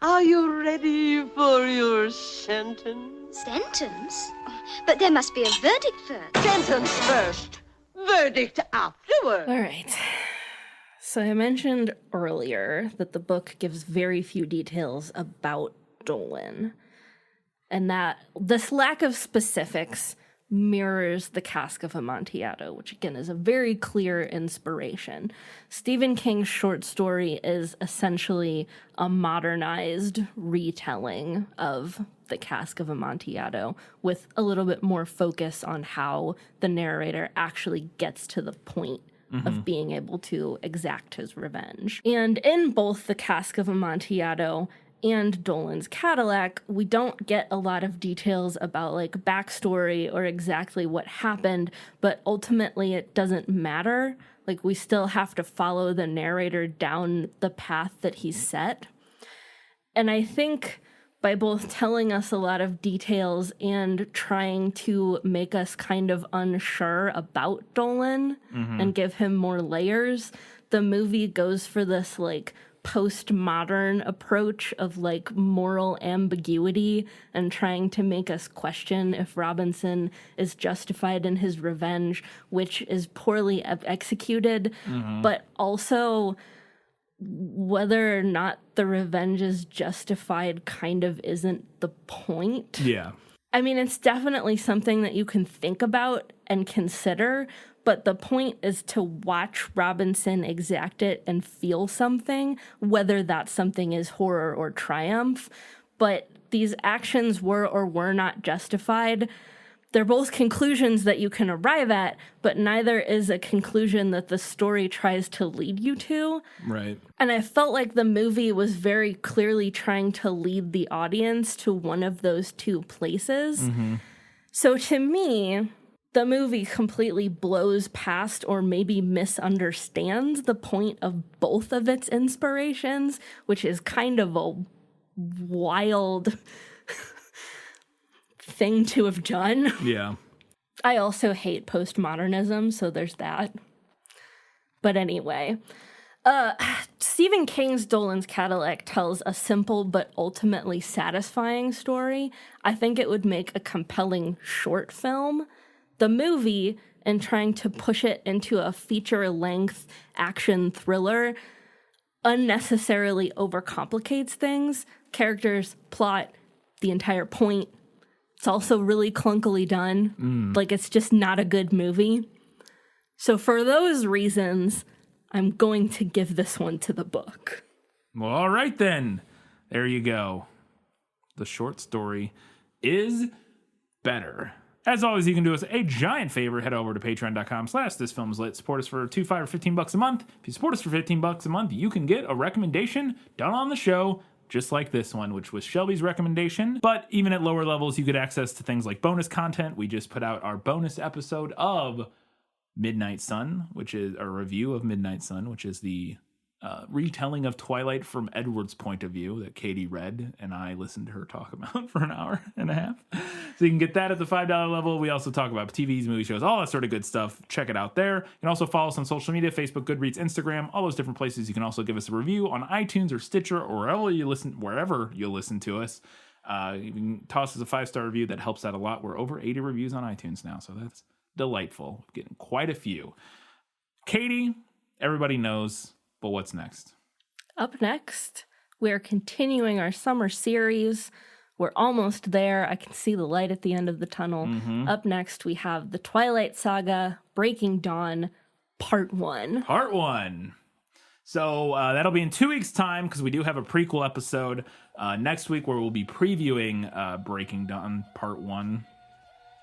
H: are you ready for your sentence?
D: Sentence? But there must be a verdict first.
H: Sentence first, verdict afterward.
B: All right. So I mentioned earlier that the book gives very few details about Dolan, and that this lack of specifics mirrors the Cask of Amontillado, which again is a very clear inspiration. Stephen King's short story is essentially a modernized retelling of the Cask of Amontillado with a little bit more focus on how the narrator actually gets to the point of being able to exact his revenge. And in both the Cask of Amontillado and Dolan's Cadillac, we don't get a lot of details about like backstory or exactly what happened, but ultimately it doesn't matter. Like we still have to follow the narrator down the path that he set. And I think by both telling us a lot of details and trying to make us kind of unsure about Dolan and give him more layers, the movie goes for this like postmodern approach of like moral ambiguity and trying to make us question if Robinson is justified in his revenge, which is poorly executed, but also whether or not the revenge is justified kind of isn't the point.
A: Yeah.
B: I mean, it's definitely something that you can think about and consider, but the point is to watch Robinson exact it and feel something, whether that something is horror or triumph. But these actions were or were not justified. They're both conclusions that you can arrive at, but neither is a conclusion that the story tries to lead you to.
A: Right.
B: And I felt like the movie was very clearly trying to lead the audience to one of those two places. So to me, the movie completely blows past or maybe misunderstands the point of both of its inspirations, which is kind of a wild thing to have done.
A: Yeah.
B: I also hate postmodernism, so there's that. But anyway, Stephen King's Dolan's Cadillac tells a simple but ultimately satisfying story. I think it would make a compelling short film. The movie, in trying to push it into a feature-length action thriller, unnecessarily overcomplicates things. Characters, plot, the entire point. It's also really clunkily done. Like, it's just not a good movie. So for those reasons, I'm going to give this one to the book.
A: Well, all right then. There you go. The short story is better. As always, you can do us a giant favor. Head over to patreon.com/thisfilmslit. Support us for $2, $5, or $15 a month. If you support us for $15 a month, you can get a recommendation done on the show, just like this one, which was Shelby's recommendation. But even at lower levels, you get access to things like bonus content. We just put out our bonus episode of Midnight Sun, which is a review of Midnight Sun, which is the retelling of Twilight from Edward's point of view that Katie read and I listened to her talk about for an hour and a half. So you can get that at the $5 level. We also talk about TVs, movie shows, all that sort of good stuff. Check it out there. You can also follow us on social media, Facebook, Goodreads, Instagram, all those different places. You can also give us a review on iTunes or Stitcher or wherever you listen to us. You can toss us a 5-star review. That helps out a lot. We're over 80 reviews on iTunes now, so that's delightful. Getting quite a few. Katie, everybody knows, but what's next?
B: Up next, we're continuing our summer series. We're almost there. I can see the light at the end of the tunnel. Up next, we have the Twilight Saga, Breaking Dawn, Part 1.
A: Part 1. So that'll be in 2 weeks' time because we do have a prequel episode next week where we'll be previewing Breaking Dawn Part 1.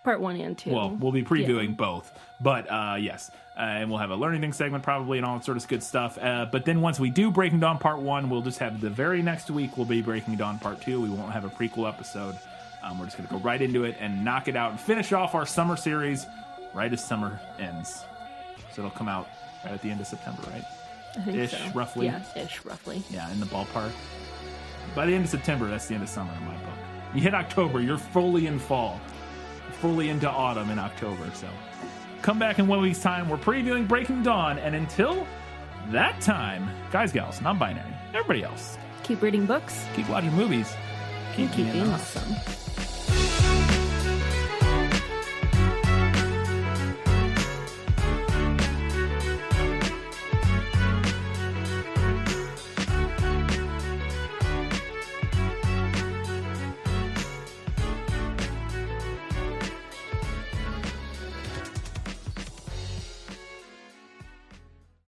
B: Part 1 and 2.
A: Well, we'll be previewing both. But yes, and we'll have a learning thing segment probably and all that sort of good stuff. But then once we do Breaking Dawn Part 1, we'll just have the very next week will be Breaking Dawn Part 2. We won't have a prequel episode. We're just going to go right into it and knock it out and finish off our summer series right as summer ends. So it'll come out right at the end of September, right?
B: I think
A: ish,
B: so.
A: roughly.
B: Yeah, ish, roughly.
A: Yeah, in the ballpark. By the end of September, that's the end of summer in my book. You hit October, you're fully in fall. Fully into autumn in October, so come back in 1 week's time. We're previewing Breaking Dawn, and until that time, guys, gals, non-binary, everybody else,
B: Keep reading books.
A: keep watching movies, keep being
B: being
A: awesome.
B: awesome.